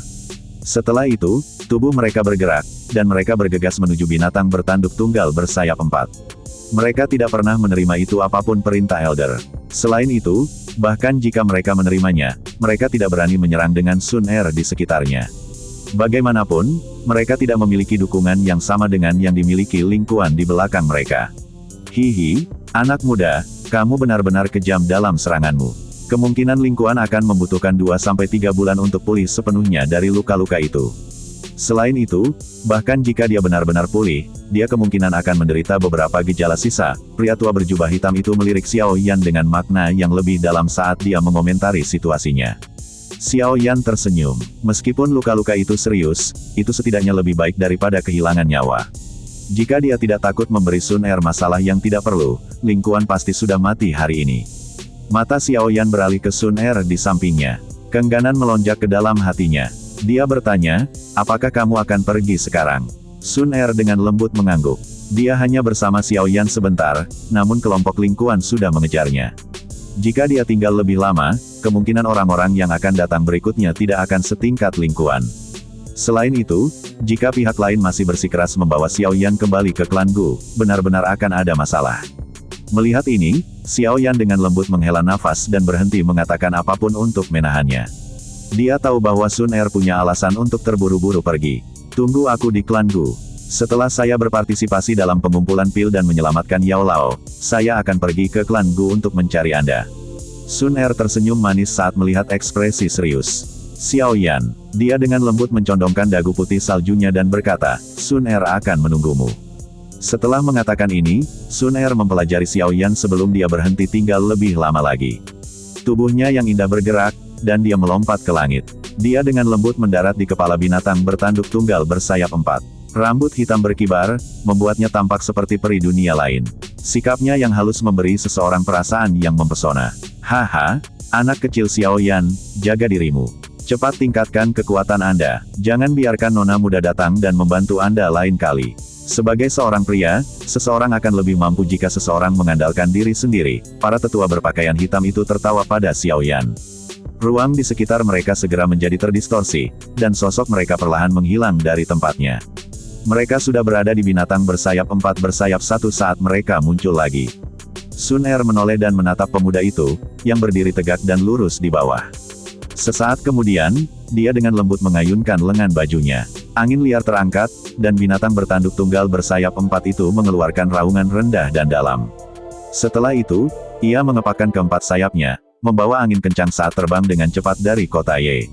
Setelah itu, tubuh mereka bergerak, dan mereka bergegas menuju binatang bertanduk tunggal bersayap 4. Mereka tidak pernah menerima itu apapun perintah Elder. Selain itu, bahkan jika mereka menerimanya, mereka tidak berani menyerang dengan Sun Er di sekitarnya. Bagaimanapun, mereka tidak memiliki dukungan yang sama dengan yang dimiliki Ling Kuan di belakang mereka. Hihi, anak muda, kamu benar-benar kejam dalam seranganmu. Kemungkinan Ling Kuan akan membutuhkan 2-3 bulan untuk pulih sepenuhnya dari luka-luka itu. Selain itu, bahkan jika dia benar-benar pulih, dia kemungkinan akan menderita beberapa gejala sisa. Pria tua berjubah hitam itu melirik Xiao Yan dengan makna yang lebih dalam saat dia mengomentari situasinya. Xiao Yan tersenyum. Meskipun luka-luka itu serius, itu setidaknya lebih baik daripada kehilangan nyawa. Jika dia tidak takut memberi Sun Er masalah yang tidak perlu, Ling Kuan pasti sudah mati hari ini. Mata Xiao Yan beralih ke Sun Er di sampingnya. Keengganan melonjak ke dalam hatinya. Dia bertanya, apakah kamu akan pergi sekarang? Sun Er dengan lembut mengangguk. Dia hanya bersama Xiao Yan sebentar, namun kelompok Ling Kuan sudah mengejarnya. Jika dia tinggal lebih lama, kemungkinan orang-orang yang akan datang berikutnya tidak akan setingkat Ling Kuan. Selain itu, jika pihak lain masih bersikeras membawa Xiao Yan kembali ke klan Gu, benar-benar akan ada masalah. Melihat ini, Xiao Yan dengan lembut menghela nafas dan berhenti mengatakan apapun untuk menahannya. Dia tahu bahwa Sun Er punya alasan untuk terburu-buru pergi. Tunggu aku di klan Gu. Setelah saya berpartisipasi dalam pengumpulan pil dan menyelamatkan Yao Lao, saya akan pergi ke klan Gu untuk mencari Anda. Sun Er tersenyum manis saat melihat ekspresi serius Xiao Yan. Dia dengan lembut mencondongkan dagu putih saljunya dan berkata, Sun Er akan menunggumu. Setelah mengatakan ini, Sun Er mempelajari Xiao Yan sebelum dia berhenti tinggal lebih lama lagi. Tubuhnya yang indah bergerak, dan dia melompat ke langit. Dia dengan lembut mendarat di kepala binatang bertanduk tunggal bersayap 4. Rambut hitam berkibar, membuatnya tampak seperti peri dunia lain. Sikapnya yang halus memberi seseorang perasaan yang mempesona. Haha, anak kecil Xiao Yan, jaga dirimu. Cepat tingkatkan kekuatan Anda. Jangan biarkan nona muda datang dan membantu Anda lain kali. Sebagai seorang pria, seseorang akan lebih mampu jika seseorang mengandalkan diri sendiri. Para tetua berpakaian hitam itu tertawa pada Xiao Yan. Ruang di sekitar mereka segera menjadi terdistorsi, dan sosok mereka perlahan menghilang dari tempatnya. Mereka sudah berada di binatang bersayap 4 bersayap 1 saat mereka muncul lagi. Sun Er menoleh dan menatap pemuda itu, yang berdiri tegak dan lurus di bawah. Sesaat kemudian, dia dengan lembut mengayunkan lengan bajunya. Angin liar terangkat, dan binatang bertanduk tunggal bersayap 4 itu mengeluarkan raungan rendah dan dalam. Setelah itu, ia mengepakkan keempat sayapnya, membawa angin kencang saat terbang dengan cepat dari kota Ye.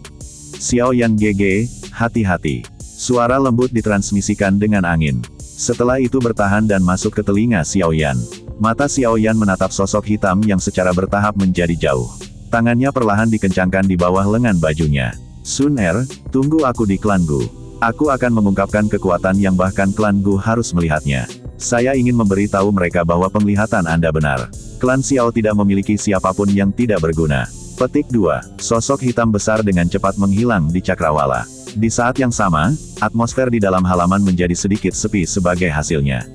Xiao Yan GG, hati-hati. Suara lembut ditransmisikan dengan angin. Setelah itu bertahan dan masuk ke telinga Xiao Yan. Mata Xiao Yan menatap sosok hitam yang secara bertahap menjadi jauh. Tangannya perlahan dikencangkan di bawah lengan bajunya. Sun Er, tunggu aku di klan Gu. Aku akan mengungkapkan kekuatan yang bahkan klan Gu harus melihatnya. Saya ingin memberi tahu mereka bahwa penglihatan Anda benar. Klan Xiao tidak memiliki siapapun yang tidak berguna. Petik 2. Sosok hitam besar dengan cepat menghilang di cakrawala. Di saat yang sama, atmosfer di dalam halaman menjadi sedikit sepi sebagai hasilnya.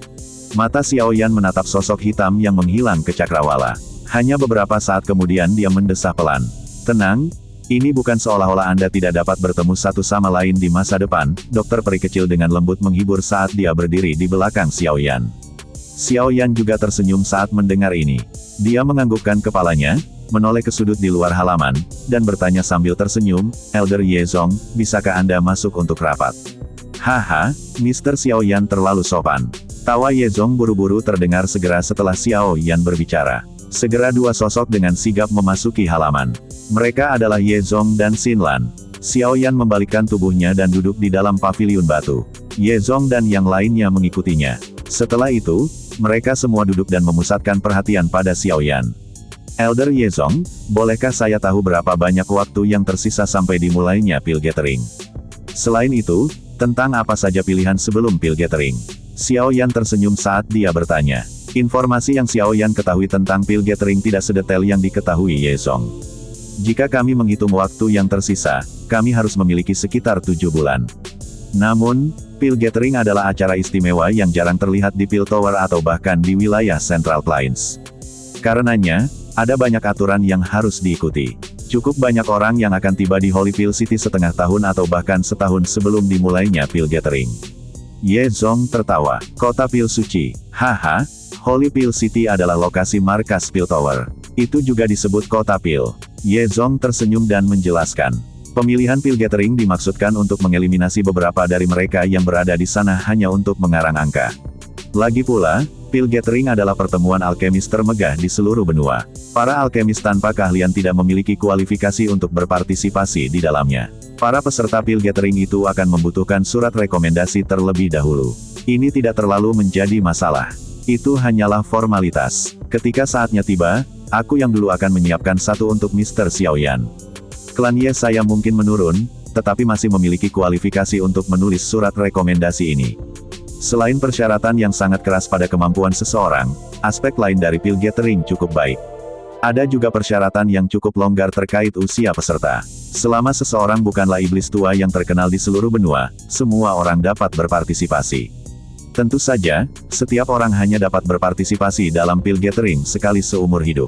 Mata Xiao Yan menatap sosok hitam yang menghilang ke cakrawala. Hanya beberapa saat kemudian dia mendesah pelan. Tenang, ini bukan seolah-olah Anda tidak dapat bertemu satu sama lain di masa depan, dokter peri kecil dengan lembut menghibur saat dia berdiri di belakang Xiao Yan. Xiao Yan juga tersenyum saat mendengar ini. Dia menganggukkan kepalanya, menoleh ke sudut di luar halaman, dan bertanya sambil tersenyum, Elder Ye Zong, bisakah Anda masuk untuk rapat? Haha, Mr. Xiao Yan terlalu sopan. Tawa Ye Zong buru-buru terdengar segera setelah Xiao Yan berbicara. Segera dua sosok dengan sigap memasuki halaman. Mereka adalah Ye Zong dan Xin Lan. Xiao Yan membalikkan tubuhnya dan duduk di dalam paviliun batu. Ye Zong dan yang lainnya mengikutinya. Setelah itu, mereka semua duduk dan memusatkan perhatian pada Xiao Yan. Elder Ye Zong, bolehkah saya tahu berapa banyak waktu yang tersisa sampai dimulainya pil gathering? Selain itu, tentang apa saja pilihan sebelum pil gathering? Xiao Yan tersenyum saat dia bertanya. Informasi yang Xiao Yan ketahui tentang pil gathering tidak sedetail yang diketahui Ye Zong. Jika kami menghitung waktu yang tersisa, kami harus memiliki sekitar 7 bulan. Namun, pil gathering adalah acara istimewa yang jarang terlihat di Pil Tower atau bahkan di wilayah Central Plains. Karenanya, ada banyak aturan yang harus diikuti. Cukup banyak orang yang akan tiba di Holy Pil City setengah tahun atau bahkan setahun sebelum dimulainya pil gathering. Ye Zong tertawa. Kota Pil Suci. Haha, Holy Pil City adalah lokasi markas Pil Tower. Itu juga disebut Kota Pil. Ye Zong tersenyum dan menjelaskan. Pemilihan pil gathering dimaksudkan untuk mengeliminasi beberapa dari mereka yang berada di sana hanya untuk mengarang angka. Lagi pula, pil gathering adalah pertemuan alkemis termegah di seluruh benua. Para alkemis tanpa keahlian tidak memiliki kualifikasi untuk berpartisipasi di dalamnya. Para peserta pil gathering itu akan membutuhkan surat rekomendasi terlebih dahulu. Ini tidak terlalu menjadi masalah. Itu hanyalah formalitas. Ketika saatnya tiba, aku yang dulu akan menyiapkan satu untuk Mr. Xiao Yan. Klan Ye saya mungkin menurun, tetapi masih memiliki kualifikasi untuk menulis surat rekomendasi ini. Selain persyaratan yang sangat keras pada kemampuan seseorang, aspek lain dari pil gathering cukup baik. Ada juga persyaratan yang cukup longgar terkait usia peserta. Selama seseorang bukanlah iblis tua yang terkenal di seluruh benua, semua orang dapat berpartisipasi. Tentu saja, setiap orang hanya dapat berpartisipasi dalam pil gathering sekali seumur hidup.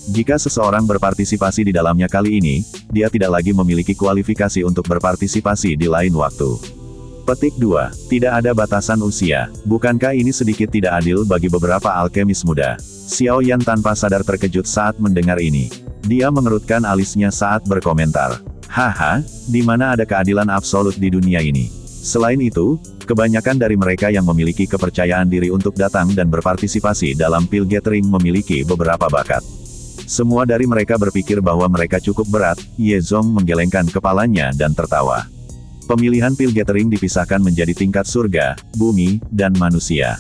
Jika seseorang berpartisipasi di dalamnya kali ini, dia tidak lagi memiliki kualifikasi untuk berpartisipasi di lain waktu. Petik 2. Tidak ada batasan usia. Bukankah ini sedikit tidak adil bagi beberapa alkemis muda? Xiao Yan tanpa sadar terkejut saat mendengar ini. Dia mengerutkan alisnya saat berkomentar. Haha, di mana ada keadilan absolut di dunia ini? Selain itu, kebanyakan dari mereka yang memiliki kepercayaan diri untuk datang dan berpartisipasi dalam pil gathering memiliki beberapa bakat. Semua dari mereka berpikir bahwa mereka cukup berat. Ye Zong menggelengkan kepalanya dan tertawa. Pemilihan pil gathering dipisahkan menjadi tingkat surga, bumi, dan manusia.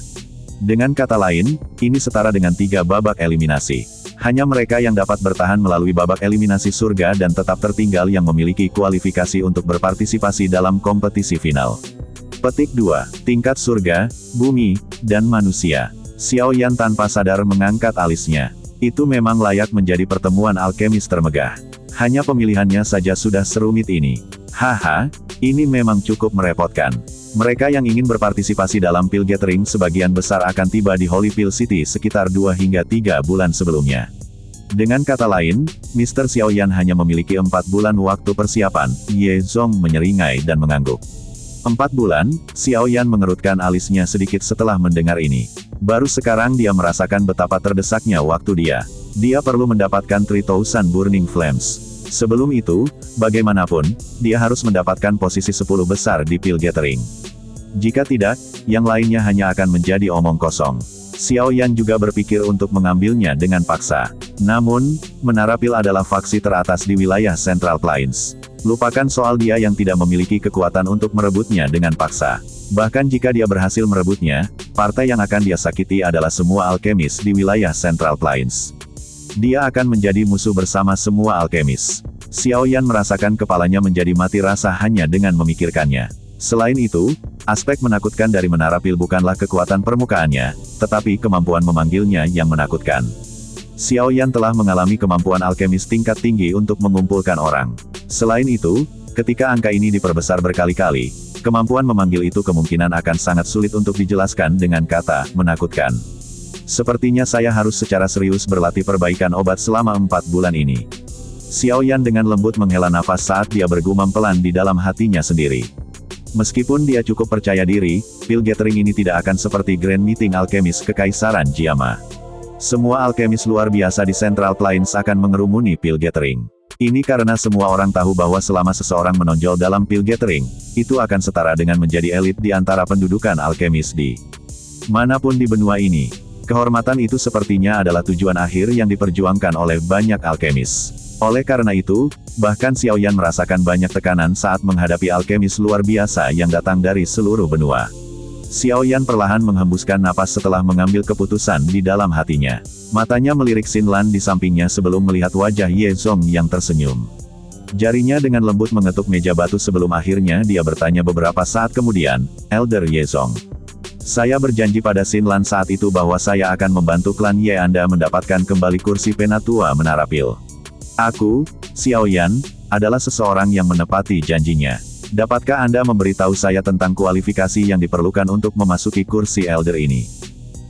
Dengan kata lain, ini setara dengan 3 babak eliminasi. Hanya mereka yang dapat bertahan melalui babak eliminasi surga dan tetap tertinggal yang memiliki kualifikasi untuk berpartisipasi dalam kompetisi final. Petik 2. Tingkat surga, bumi, dan manusia. Xiao Yan tanpa sadar mengangkat alisnya. Itu memang layak menjadi pertemuan alkemis termegah. Hanya pemilihannya saja sudah serumit ini. Haha, ini memang cukup merepotkan. Mereka yang ingin berpartisipasi dalam pil gathering sebagian besar akan tiba di Holy Pil City sekitar 2 hingga 3 bulan sebelumnya. Dengan kata lain, Mr. Xiao Yan hanya memiliki 4 bulan waktu persiapan. Ye Zong menyeringai dan mengangguk. 4 bulan, Xiao Yan mengerutkan alisnya sedikit setelah mendengar ini. Baru sekarang dia merasakan betapa terdesaknya waktu dia. Dia perlu mendapatkan 3000 Burning Flames. Sebelum itu, bagaimanapun, dia harus mendapatkan posisi 10 besar di pil gathering. Jika tidak, yang lainnya hanya akan menjadi omong kosong. Xiao Yan juga berpikir untuk mengambilnya dengan paksa. Namun, Menara Pil adalah faksi teratas di wilayah Central Plains. Lupakan soal dia yang tidak memiliki kekuatan untuk merebutnya dengan paksa. Bahkan jika dia berhasil merebutnya, partai yang akan dia sakiti adalah semua alkemis di wilayah Central Plains. Dia akan menjadi musuh bersama semua alkemis. Xiao Yan merasakan kepalanya menjadi mati rasa hanya dengan memikirkannya. Selain itu, aspek menakutkan dari Menara Pil bukanlah kekuatan permukaannya, tetapi kemampuan memanggilnya yang menakutkan. Xiao Yan telah mengalami kemampuan alkemis tingkat tinggi untuk mengumpulkan orang. Selain itu, ketika angka ini diperbesar berkali-kali, kemampuan memanggil itu kemungkinan akan sangat sulit untuk dijelaskan dengan kata menakutkan. Sepertinya saya harus secara serius berlatih perbaikan obat selama 4 bulan ini. Xiao Yan dengan lembut menghela nafas saat dia bergumam pelan di dalam hatinya sendiri. Meskipun dia cukup percaya diri, pil gathering ini tidak akan seperti Grand Meeting Alkemis Kekaisaran Jiama. Semua alkemis luar biasa di Central Plains akan mengerumuni pil gathering. Ini karena semua orang tahu bahwa selama seseorang menonjol dalam pil gathering, itu akan setara dengan menjadi elit di antara pendudukan alkemis di manapun di benua ini. Kehormatan itu sepertinya adalah tujuan akhir yang diperjuangkan oleh banyak alkemis. Oleh karena itu, bahkan Xiao Yan merasakan banyak tekanan saat menghadapi alkemis luar biasa yang datang dari seluruh benua. Xiao Yan perlahan menghembuskan napas setelah mengambil keputusan di dalam hatinya. Matanya melirik Xin Lan di sampingnya sebelum melihat wajah Ye Zong yang tersenyum. Jarinya dengan lembut mengetuk meja batu sebelum akhirnya dia bertanya beberapa saat kemudian, "Elder Ye Zong. Saya berjanji pada Xin Lan saat itu bahwa saya akan membantu klan Ye Anda mendapatkan kembali kursi penatua Menara Pil. Aku, Xiao Yan, adalah seseorang yang menepati janjinya. Dapatkah Anda memberitahu saya tentang kualifikasi yang diperlukan untuk memasuki kursi Elder ini?"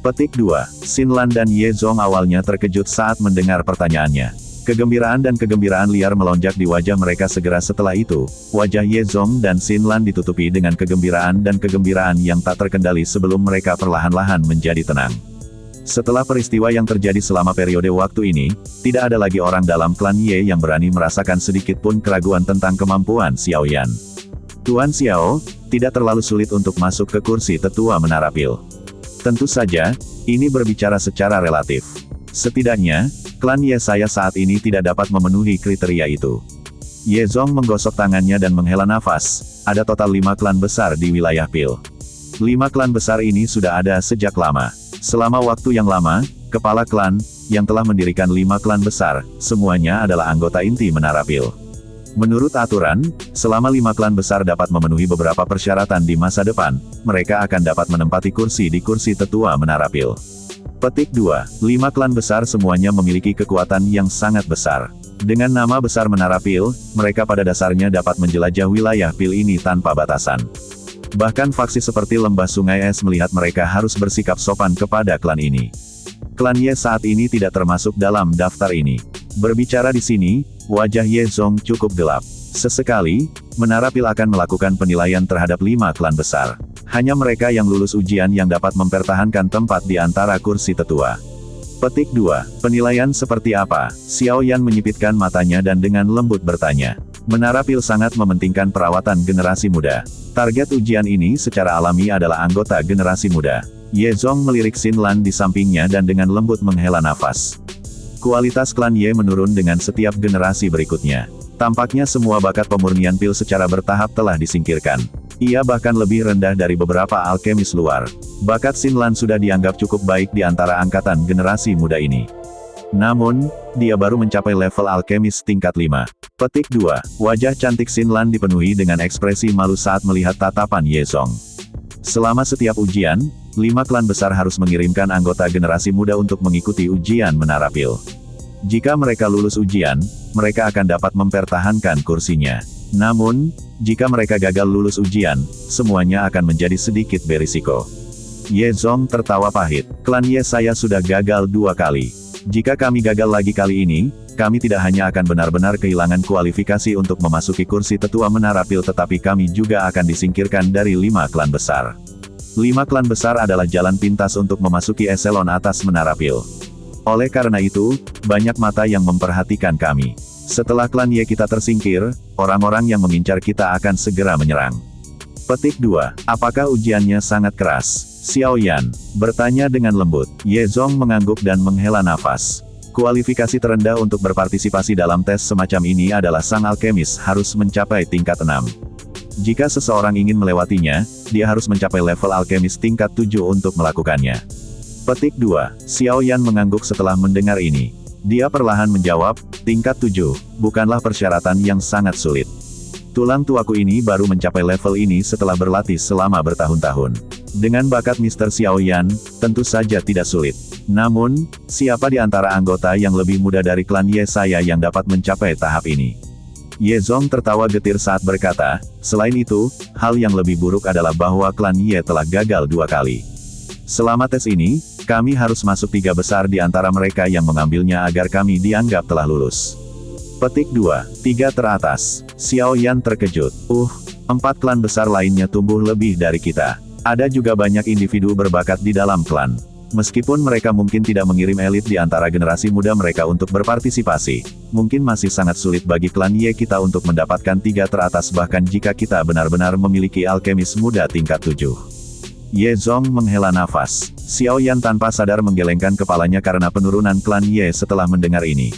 Petik 2. Xin Lan dan Ye Zong awalnya terkejut saat mendengar pertanyaannya. Kegembiraan dan kegembiraan liar melonjak di wajah mereka segera setelah itu. Wajah Ye Zong dan Xin Lan ditutupi dengan kegembiraan dan kegembiraan yang tak terkendali sebelum mereka perlahan-lahan menjadi tenang. Setelah peristiwa yang terjadi selama periode waktu ini, tidak ada lagi orang dalam klan Ye yang berani merasakan sedikit pun keraguan tentang kemampuan Xiao Yan. Tuan Xiao, tidak terlalu sulit untuk masuk ke kursi tetua Menara Pil. Tentu saja, ini berbicara secara relatif. Setidaknya, klan Ye saya saat ini tidak dapat memenuhi kriteria itu. Ye Zong menggosok tangannya dan menghela nafas. Ada total 5 klan besar di wilayah Pil. 5 klan besar ini sudah ada sejak lama. Selama waktu yang lama, kepala klan, yang telah mendirikan 5 klan besar, semuanya adalah anggota inti Menara Pil. Menurut aturan, selama 5 klan besar dapat memenuhi beberapa persyaratan di masa depan, mereka akan dapat menempati kursi di kursi tetua Menara Pil. Petik 2. 5 klan besar semuanya memiliki kekuatan yang sangat besar. Dengan nama besar Menara Pil, mereka pada dasarnya dapat menjelajah wilayah Pil ini tanpa batasan. Bahkan faksi seperti Lembah Sungai Es melihat mereka harus bersikap sopan kepada klan ini. Klan Ye saat ini tidak termasuk dalam daftar ini. Berbicara di sini, wajah Ye Zong cukup gelap. Sesekali, Menara Pil akan melakukan penilaian terhadap 5 klan besar. Hanya mereka yang lulus ujian yang dapat mempertahankan tempat di antara kursi tetua. Petik 2. Penilaian seperti apa? Xiao Yan menyipitkan matanya dan dengan lembut bertanya. Menara Pil sangat mementingkan perawatan generasi muda. Target ujian ini secara alami adalah anggota generasi muda. Ye Zong melirik Xin Lan di sampingnya dan dengan lembut menghela nafas. Kualitas klan Ye menurun dengan setiap generasi berikutnya. Tampaknya semua bakat pemurnian Pil secara bertahap telah disingkirkan. Ia bahkan lebih rendah dari beberapa alkemis luar. Bakat Xin Lan sudah dianggap cukup baik di antara angkatan generasi muda ini. Namun, dia baru mencapai level alkemis tingkat 5. Petik 2. Wajah cantik Xin Lan dipenuhi dengan ekspresi malu saat melihat tatapan Ye Zong. Selama setiap ujian, 5 klan besar harus mengirimkan anggota generasi muda untuk mengikuti ujian Menara Pil. Jika mereka lulus ujian, mereka akan dapat mempertahankan kursinya. Namun, jika mereka gagal lulus ujian, semuanya akan menjadi sedikit berisiko. Ye Zong tertawa pahit. Klan Ye saya sudah gagal 2 kali. Jika kami gagal lagi kali ini, kami tidak hanya akan benar-benar kehilangan kualifikasi untuk memasuki kursi tetua Menara Pil tetapi kami juga akan disingkirkan dari 5 klan besar. 5 klan besar adalah jalan pintas untuk memasuki eselon atas Menara Pil. Oleh karena itu, banyak mata yang memperhatikan kami. Setelah klan Ye kita tersingkir, orang-orang yang mengincar kita akan segera menyerang. Petik 2. Apakah ujiannya sangat keras? Xiao Yan bertanya dengan lembut. Ye Zong mengangguk dan menghela nafas. Kualifikasi terendah untuk berpartisipasi dalam tes semacam ini adalah sang alkemis harus mencapai tingkat 6. Jika seseorang ingin melewatinya, dia harus mencapai level alkemis tingkat 7 untuk melakukannya. Petik 2. Xiao Yan mengangguk setelah mendengar ini. Dia perlahan menjawab, tingkat 7, bukanlah persyaratan yang sangat sulit. Tulang tuaku ini baru mencapai level ini setelah berlatih selama bertahun-tahun. Dengan bakat Mr. Xiao Yan, tentu saja tidak sulit. Namun, siapa di antara anggota yang lebih muda dari klan Ye saya yang dapat mencapai tahap ini? Ye Zong tertawa getir saat berkata, selain itu, hal yang lebih buruk adalah bahwa klan Ye telah gagal 2 kali. Selama tes ini, kami harus masuk 3 besar di antara mereka yang mengambilnya agar kami dianggap telah lulus. Petik 2. 3 teratas. Xiao Yan terkejut. 4 klan besar lainnya tumbuh lebih dari kita. Ada juga banyak individu berbakat di dalam klan. Meskipun mereka mungkin tidak mengirim elit di antara generasi muda mereka untuk berpartisipasi, mungkin masih sangat sulit bagi klan Ye kita untuk mendapatkan 3 teratas bahkan jika kita benar-benar memiliki alkemis muda tingkat 7. Ye Zong menghela nafas. Xiao Yan tanpa sadar menggelengkan kepalanya karena penurunan klan Ye setelah mendengar ini.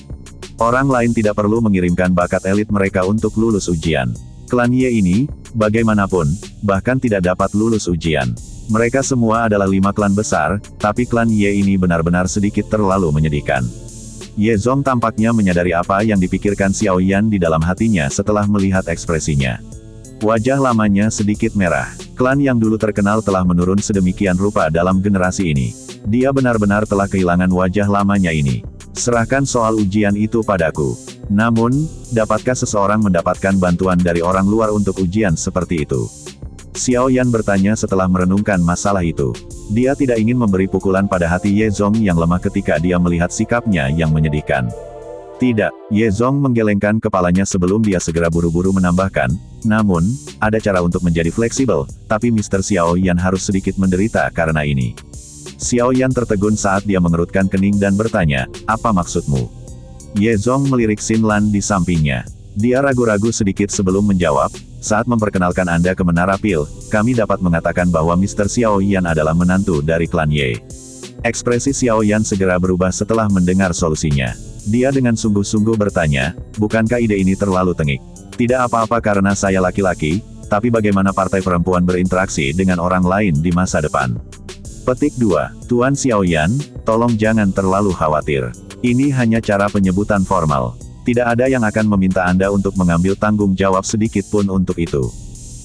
Orang lain tidak perlu mengirimkan bakat elit mereka untuk lulus ujian. Klan Ye ini, bagaimanapun, bahkan tidak dapat lulus ujian. Mereka semua adalah 5 klan besar, tapi klan Ye ini benar-benar sedikit terlalu menyedihkan. Ye Zong tampaknya menyadari apa yang dipikirkan Xiao Yan di dalam hatinya setelah melihat ekspresinya. Wajah lamanya sedikit merah. Klan yang dulu terkenal telah menurun sedemikian rupa dalam generasi ini. Dia benar-benar telah kehilangan wajah lamanya ini. Serahkan soal ujian itu padaku. Namun, dapatkah seseorang mendapatkan bantuan dari orang luar untuk ujian seperti itu? Xiao Yan bertanya setelah merenungkan masalah itu. Dia tidak ingin memberi pukulan pada hati Ye Zong yang lemah ketika dia melihat sikapnya yang menyedihkan. Tidak, Ye Zong menggelengkan kepalanya sebelum dia segera buru-buru menambahkan, namun, ada cara untuk menjadi fleksibel, tapi Mr. Xiao Yan harus sedikit menderita karena ini. Xiao Yan tertegun saat dia mengerutkan kening dan bertanya, apa maksudmu? Ye Zong melirik Xin Lan di sampingnya. Dia ragu-ragu sedikit sebelum menjawab, saat memperkenalkan Anda ke Menara Pil, kami dapat mengatakan bahwa Mr. Xiao Yan adalah menantu dari klan Ye. Ekspresi Xiao Yan segera berubah setelah mendengar solusinya. Dia dengan sungguh-sungguh bertanya, bukankah ide ini terlalu tengik? Tidak apa-apa karena saya laki-laki, tapi bagaimana partai perempuan berinteraksi dengan orang lain di masa depan? Petik 2. Tuan Xiao Yan, tolong jangan terlalu khawatir. Ini hanya cara penyebutan formal. Tidak ada yang akan meminta Anda untuk mengambil tanggung jawab sedikit pun untuk itu.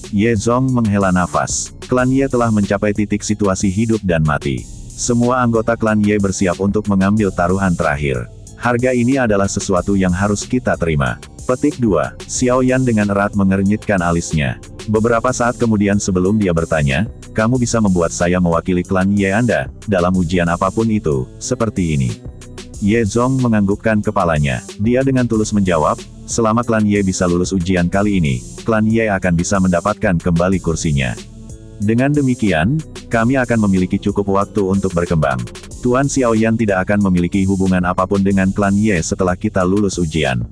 Ye Zong menghela nafas. Klan Ye telah mencapai titik situasi hidup dan mati. Semua anggota klan Ye bersiap untuk mengambil taruhan terakhir. Harga ini adalah sesuatu yang harus kita terima. Petik 2. Xiao Yan dengan erat mengernyitkan alisnya. Beberapa saat kemudian sebelum dia bertanya, kamu bisa membuat saya mewakili klan Ye Anda, dalam ujian apapun itu, seperti ini. Ye Zong menganggukkan kepalanya. Dia dengan tulus menjawab, selama klan Ye bisa lulus ujian kali ini, klan Ye akan bisa mendapatkan kembali kursinya. Dengan demikian, kami akan memiliki cukup waktu untuk berkembang. Tuan Xiao Yan tidak akan memiliki hubungan apapun dengan klan Ye setelah kita lulus ujian.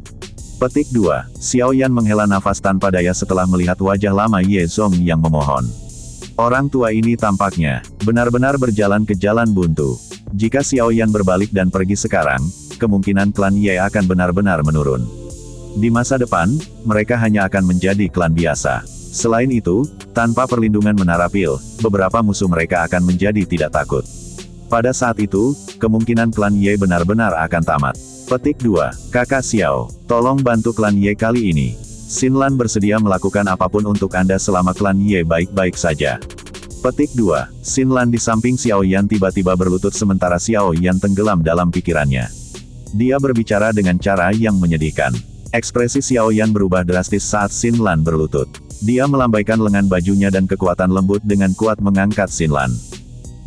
Petik 2. Xiao Yan menghela nafas tanpa daya setelah melihat wajah lama Ye Zong yang memohon. Orang tua ini tampaknya benar-benar berjalan ke jalan buntu. Jika Xiao Yan berbalik dan pergi sekarang, kemungkinan klan Ye akan benar-benar menurun. Di masa depan, mereka hanya akan menjadi klan biasa. Selain itu, tanpa perlindungan Menara Pil, beberapa musuh mereka akan menjadi tidak takut. Pada saat itu, kemungkinan klan Ye benar-benar akan tamat. Petik 2. Kakak Xiao, tolong bantu klan Ye kali ini. Xin Lan bersedia melakukan apapun untuk Anda selama klan Ye baik-baik saja. Petik 2. Xin Lan di samping Xiao Yan tiba-tiba berlutut sementara Xiao Yan tenggelam dalam pikirannya. Dia berbicara dengan cara yang menyedihkan. Ekspresi Xiao Yan berubah drastis saat Xin Lan berlutut. Dia melambaikan lengan bajunya dan kekuatan lembut dengan kuat mengangkat Xin Lan.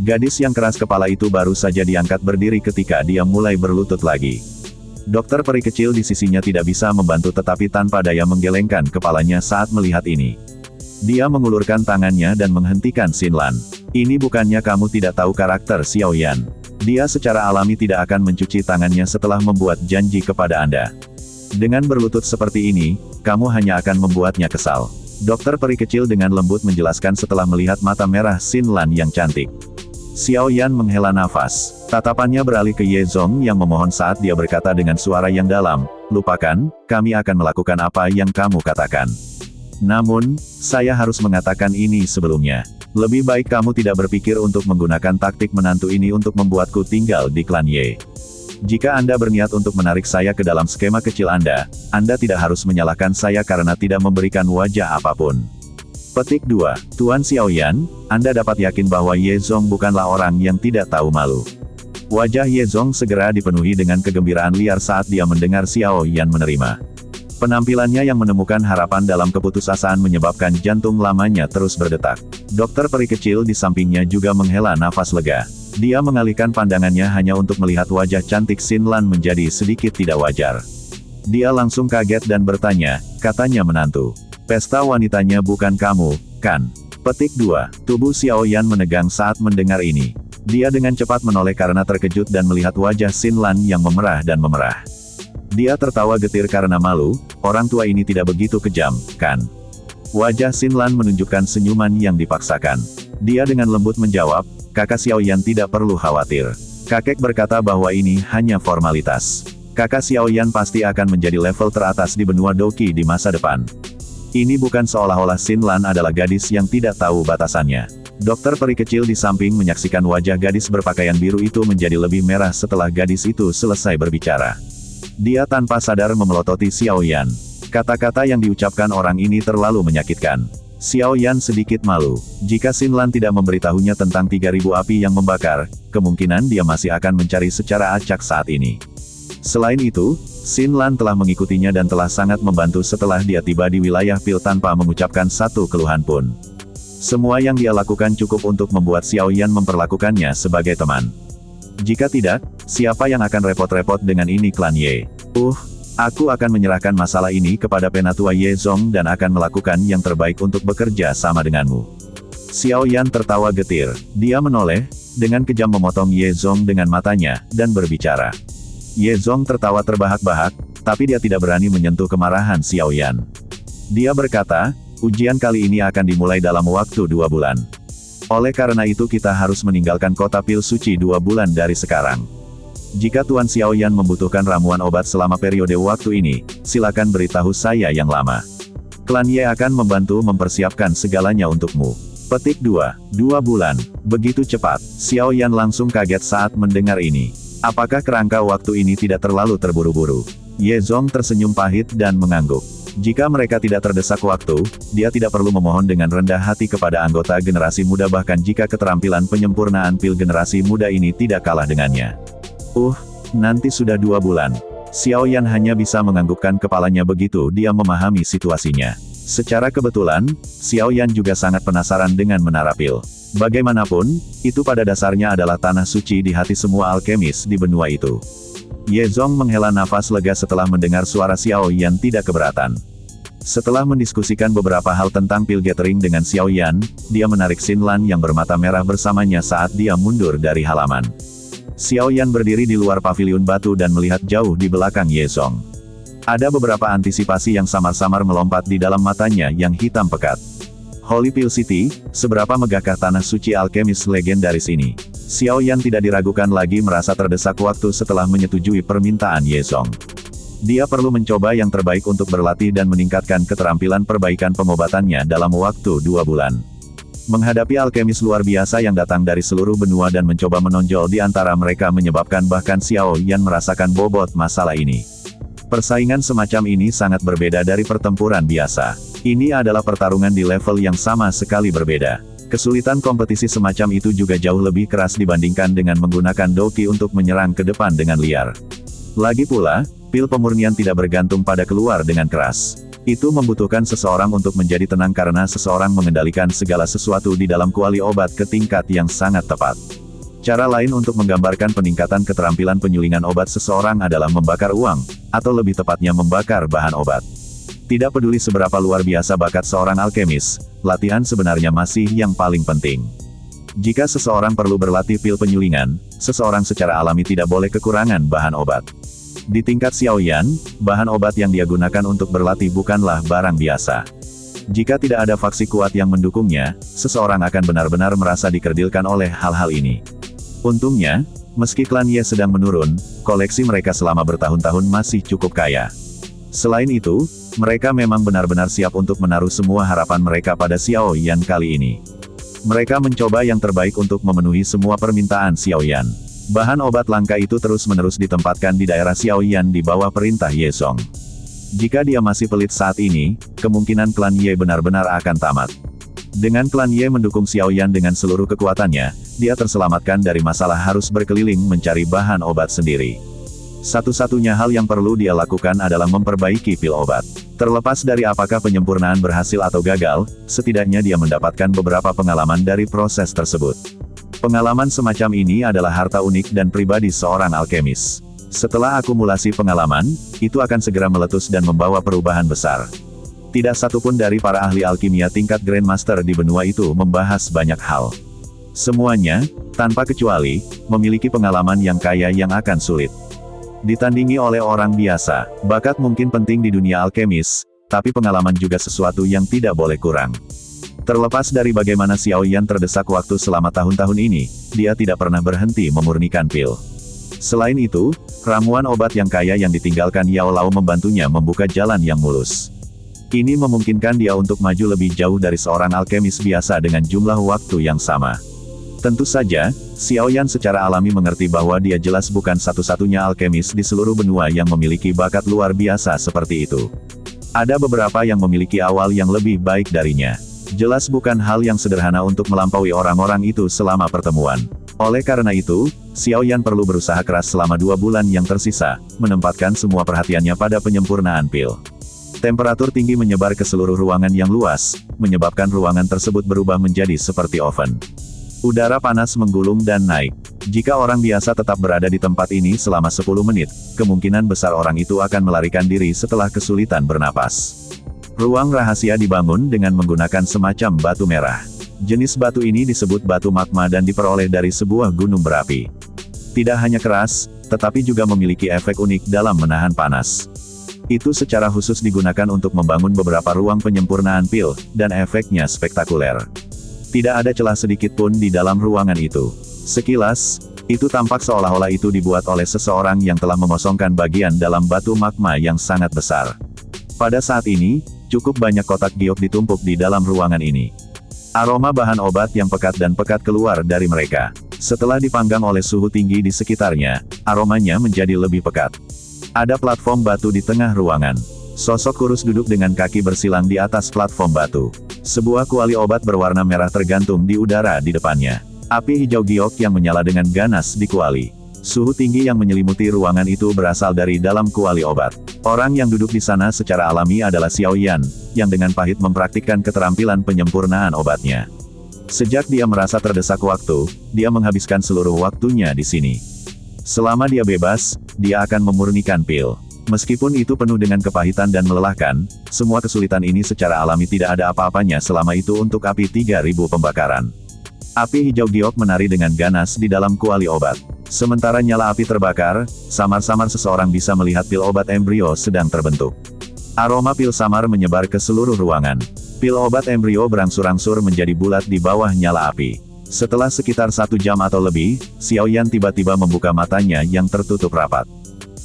Gadis yang keras kepala itu baru saja diangkat berdiri ketika dia mulai berlutut lagi. Dokter peri kecil di sisinya tidak bisa membantu tetapi tanpa daya menggelengkan kepalanya saat melihat ini. Dia mengulurkan tangannya dan menghentikan Xinlan. Ini bukannya kamu tidak tahu karakter Xiao Yan. Dia secara alami tidak akan mencuci tangannya setelah membuat janji kepada Anda. Dengan berlutut seperti ini, kamu hanya akan membuatnya kesal. Dokter peri kecil dengan lembut menjelaskan setelah melihat mata merah Xinlan yang cantik. Xiao Yan menghela nafas. Tatapannya beralih ke Ye Zong yang memohon saat dia berkata dengan suara yang dalam, "Lupakan, kami akan melakukan apa yang kamu katakan. Namun, saya harus mengatakan ini sebelumnya. Lebih baik kamu tidak berpikir untuk menggunakan taktik menantu ini untuk membuatku tinggal di klan Ye. Jika Anda berniat untuk menarik saya ke dalam skema kecil Anda tidak harus menyalahkan saya karena tidak memberikan wajah apapun." Petik 2. Tuan Xiao Yan, Anda dapat yakin bahwa Ye Zong bukanlah orang yang tidak tahu malu. Wajah Ye Zong segera dipenuhi dengan kegembiraan liar saat dia mendengar Xiao Yan menerima. Penampilannya yang menemukan harapan dalam keputusasaan menyebabkan jantung lamanya terus berdetak. Dokter peri kecil di sampingnya juga menghela nafas lega. Dia mengalihkan pandangannya hanya untuk melihat wajah cantik Xinlan menjadi sedikit tidak wajar. Dia langsung kaget dan bertanya, "Katanya menantu. Pesta wanitanya bukan kamu, kan?" Petik 2. Tubuh Xiao Yan menegang saat mendengar ini. Dia dengan cepat menoleh karena terkejut dan melihat wajah Xinlan yang memerah dan memerah. Dia tertawa getir karena malu, orang tua ini tidak begitu kejam, kan? Wajah Xinlan menunjukkan senyuman yang dipaksakan. Dia dengan lembut menjawab, "Kakak Xiao Yan tidak perlu khawatir. Kakek berkata bahwa ini hanya formalitas. Kakak Xiao Yan pasti akan menjadi level teratas di benua Doqi di masa depan." Ini bukan seolah-olah Xinlan adalah gadis yang tidak tahu batasannya. Dokter peri kecil di samping menyaksikan wajah gadis berpakaian biru itu menjadi lebih merah setelah gadis itu selesai berbicara. Dia tanpa sadar memelototi Xiao Yan. Kata-kata yang diucapkan orang ini terlalu menyakitkan. Xiao Yan sedikit malu. Jika Xinlan tidak memberitahunya tentang 3000 api yang membakar, kemungkinan dia masih akan mencari secara acak saat ini. Selain itu, Xinlan telah mengikutinya dan telah sangat membantu setelah dia tiba di wilayah Pil tanpa mengucapkan satu keluhan pun. Semua yang dia lakukan cukup untuk membuat Xiao Yan memperlakukannya sebagai teman. Jika tidak, siapa yang akan repot-repot dengan ini klan Ye? Aku akan menyerahkan masalah ini kepada penatua Ye Zong dan akan melakukan yang terbaik untuk bekerja sama denganmu. Xiao Yan tertawa getir. Dia menoleh, dengan kejam memotong Ye Zong dengan matanya, dan berbicara. Ye Zong tertawa terbahak-bahak, tapi dia tidak berani menyentuh kemarahan Xiao Yan. Dia berkata, "Ujian kali ini akan dimulai dalam waktu 2 bulan. Oleh karena itu kita harus meninggalkan kota Pil Suci 2 bulan dari sekarang. Jika Tuan Xiao Yan membutuhkan ramuan obat selama periode waktu ini, silakan beritahu saya yang lama. Klan Ye akan membantu mempersiapkan segalanya untukmu." Petik 2. 2 bulan. Begitu cepat. Xiao Yan langsung kaget saat mendengar ini. Apakah kerangka waktu ini tidak terlalu terburu-buru? Ye Zong tersenyum pahit dan mengangguk. Jika mereka tidak terdesak waktu, dia tidak perlu memohon dengan rendah hati kepada anggota generasi muda bahkan jika keterampilan penyempurnaan pil generasi muda ini tidak kalah dengannya. Nanti sudah 2 bulan. Xiao Yan hanya bisa menganggukkan kepalanya begitu dia memahami situasinya. Secara kebetulan, Xiao Yan juga sangat penasaran dengan menara pil. Bagaimanapun, itu pada dasarnya adalah tanah suci di hati semua alkemis di benua itu. Ye Zong menghela nafas lega setelah mendengar suara Xiao Yan tidak keberatan. Setelah mendiskusikan beberapa hal tentang pil gathering dengan Xiao Yan, dia menarik Xinlan yang bermata merah bersamanya saat dia mundur dari halaman. Xiao Yan berdiri di luar paviliun batu dan melihat jauh di belakang Ye Zong. Ada beberapa antisipasi yang samar-samar melompat di dalam matanya yang hitam pekat. Holy Pil City, seberapa megahkah tanah suci alkemis legendaris ini? Xiao Yan tidak diragukan lagi merasa terdesak waktu setelah menyetujui permintaan Ye Zong. Dia perlu mencoba yang terbaik untuk berlatih dan meningkatkan keterampilan perbaikan pengobatannya dalam waktu 2 bulan. Menghadapi alkemis luar biasa yang datang dari seluruh benua dan mencoba menonjol di antara mereka menyebabkan bahkan Xiao Yan merasakan bobot masalah ini. Persaingan semacam ini sangat berbeda dari pertempuran biasa. Ini adalah pertarungan di level yang sama sekali berbeda. Kesulitan kompetisi semacam itu juga jauh lebih keras dibandingkan dengan menggunakan Doqi untuk menyerang ke depan dengan liar. Lagi pula, pil pemurnian tidak bergantung pada keluar dengan keras. Itu membutuhkan seseorang untuk menjadi tenang karena seseorang mengendalikan segala sesuatu di dalam kuali obat ke tingkat yang sangat tepat. Cara lain untuk menggambarkan peningkatan keterampilan penyulingan obat seseorang adalah membakar uang, atau lebih tepatnya membakar bahan obat. Tidak peduli seberapa luar biasa bakat seorang alkemis, latihan sebenarnya masih yang paling penting. Jika seseorang perlu berlatih pil penyulingan, seseorang secara alami tidak boleh kekurangan bahan obat. Di tingkat Xiaoyan, bahan obat yang dia gunakan untuk berlatih bukanlah barang biasa. Jika tidak ada faksi kuat yang mendukungnya, seseorang akan benar-benar merasa dikerdilkan oleh hal-hal ini. Untungnya, meski klan Ye sedang menurun, koleksi mereka selama bertahun-tahun masih cukup kaya. Selain itu, mereka memang benar-benar siap untuk menaruh semua harapan mereka pada Xiaoyan kali ini. Mereka mencoba yang terbaik untuk memenuhi semua permintaan Xiaoyan. Bahan obat langka itu terus-menerus ditempatkan di daerah Xiaoyan di bawah perintah Ye Song. Jika dia masih pelit saat ini, kemungkinan klan Ye benar-benar akan tamat. Dengan klan Ye mendukung Xiaoyan dengan seluruh kekuatannya, dia terselamatkan dari masalah harus berkeliling mencari bahan obat sendiri. Satu-satunya hal yang perlu dia lakukan adalah memperbaiki pil obat. Terlepas dari apakah penyempurnaan berhasil atau gagal, setidaknya dia mendapatkan beberapa pengalaman dari proses tersebut. Pengalaman semacam ini adalah harta unik dan pribadi seorang alkemis. Setelah akumulasi pengalaman, itu akan segera meletus dan membawa perubahan besar. Tidak satupun dari para ahli alkimia tingkat Grandmaster di benua itu membahas banyak hal. Semuanya, tanpa kecuali, memiliki pengalaman yang kaya yang akan sulit ditandingi oleh orang biasa. Bakat mungkin penting di dunia alkemis, tapi pengalaman juga sesuatu yang tidak boleh kurang. Terlepas dari bagaimana Xiaoyan terdesak waktu selama tahun-tahun ini, dia tidak pernah berhenti memurnikan pil. Selain itu, ramuan obat yang kaya yang ditinggalkan Yao Lao membantunya membuka jalan yang mulus. Ini memungkinkan dia untuk maju lebih jauh dari seorang alkemis biasa dengan jumlah waktu yang sama. Tentu saja, Xiaoyan secara alami mengerti bahwa dia jelas bukan satu-satunya alkemis di seluruh benua yang memiliki bakat luar biasa seperti itu. Ada beberapa yang memiliki awal yang lebih baik darinya. Jelas bukan hal yang sederhana untuk melampaui orang-orang itu selama pertemuan. Oleh karena itu, Xiaoyan perlu berusaha keras selama 2 bulan yang tersisa, menempatkan semua perhatiannya pada penyempurnaan pil. Temperatur tinggi menyebar ke seluruh ruangan yang luas, menyebabkan ruangan tersebut berubah menjadi seperti oven. Udara panas menggulung dan naik. Jika orang biasa tetap berada di tempat ini selama 10 menit, kemungkinan besar orang itu akan melarikan diri setelah kesulitan bernapas. Ruang rahasia dibangun dengan menggunakan semacam batu merah. Jenis batu ini disebut batu magma dan diperoleh dari sebuah gunung berapi. Tidak hanya keras, tetapi juga memiliki efek unik dalam menahan panas. Itu secara khusus digunakan untuk membangun beberapa ruang penyempurnaan pil, dan efeknya spektakuler. Tidak ada celah sedikit pun di dalam ruangan itu. Sekilas, itu tampak seolah-olah itu dibuat oleh seseorang yang telah mengosongkan bagian dalam batu magma yang sangat besar. Pada saat ini, cukup banyak kotak giok ditumpuk di dalam ruangan ini. Aroma bahan obat yang pekat dan pekat keluar dari mereka. Setelah dipanggang oleh suhu tinggi di sekitarnya, aromanya menjadi lebih pekat. Ada platform batu di tengah ruangan. Sosok kurus duduk dengan kaki bersilang di atas platform batu. Sebuah kuali obat berwarna merah tergantung di udara di depannya. Api hijau giok yang menyala dengan ganas di kuali. Suhu tinggi yang menyelimuti ruangan itu berasal dari dalam kuali obat. Orang yang duduk di sana secara alami adalah Xiaoyan, yang dengan pahit mempraktikkan keterampilan penyempurnaan obatnya. Sejak dia merasa terdesak waktu, dia menghabiskan seluruh waktunya di sini. Selama dia bebas, dia akan memurnikan pil. Meskipun itu penuh dengan kepahitan dan melelahkan, semua kesulitan ini secara alami tidak ada apa-apanya selama itu untuk api 3000 pembakaran. Api hijau giok menari dengan ganas di dalam kuali obat. Sementara nyala api terbakar, samar-samar seseorang bisa melihat pil obat embrio sedang terbentuk. Aroma pil samar menyebar ke seluruh ruangan. Pil obat embrio berangsur-angsur menjadi bulat di bawah nyala api. Setelah sekitar 1 jam atau lebih, Xiaoyan tiba-tiba membuka matanya yang tertutup rapat.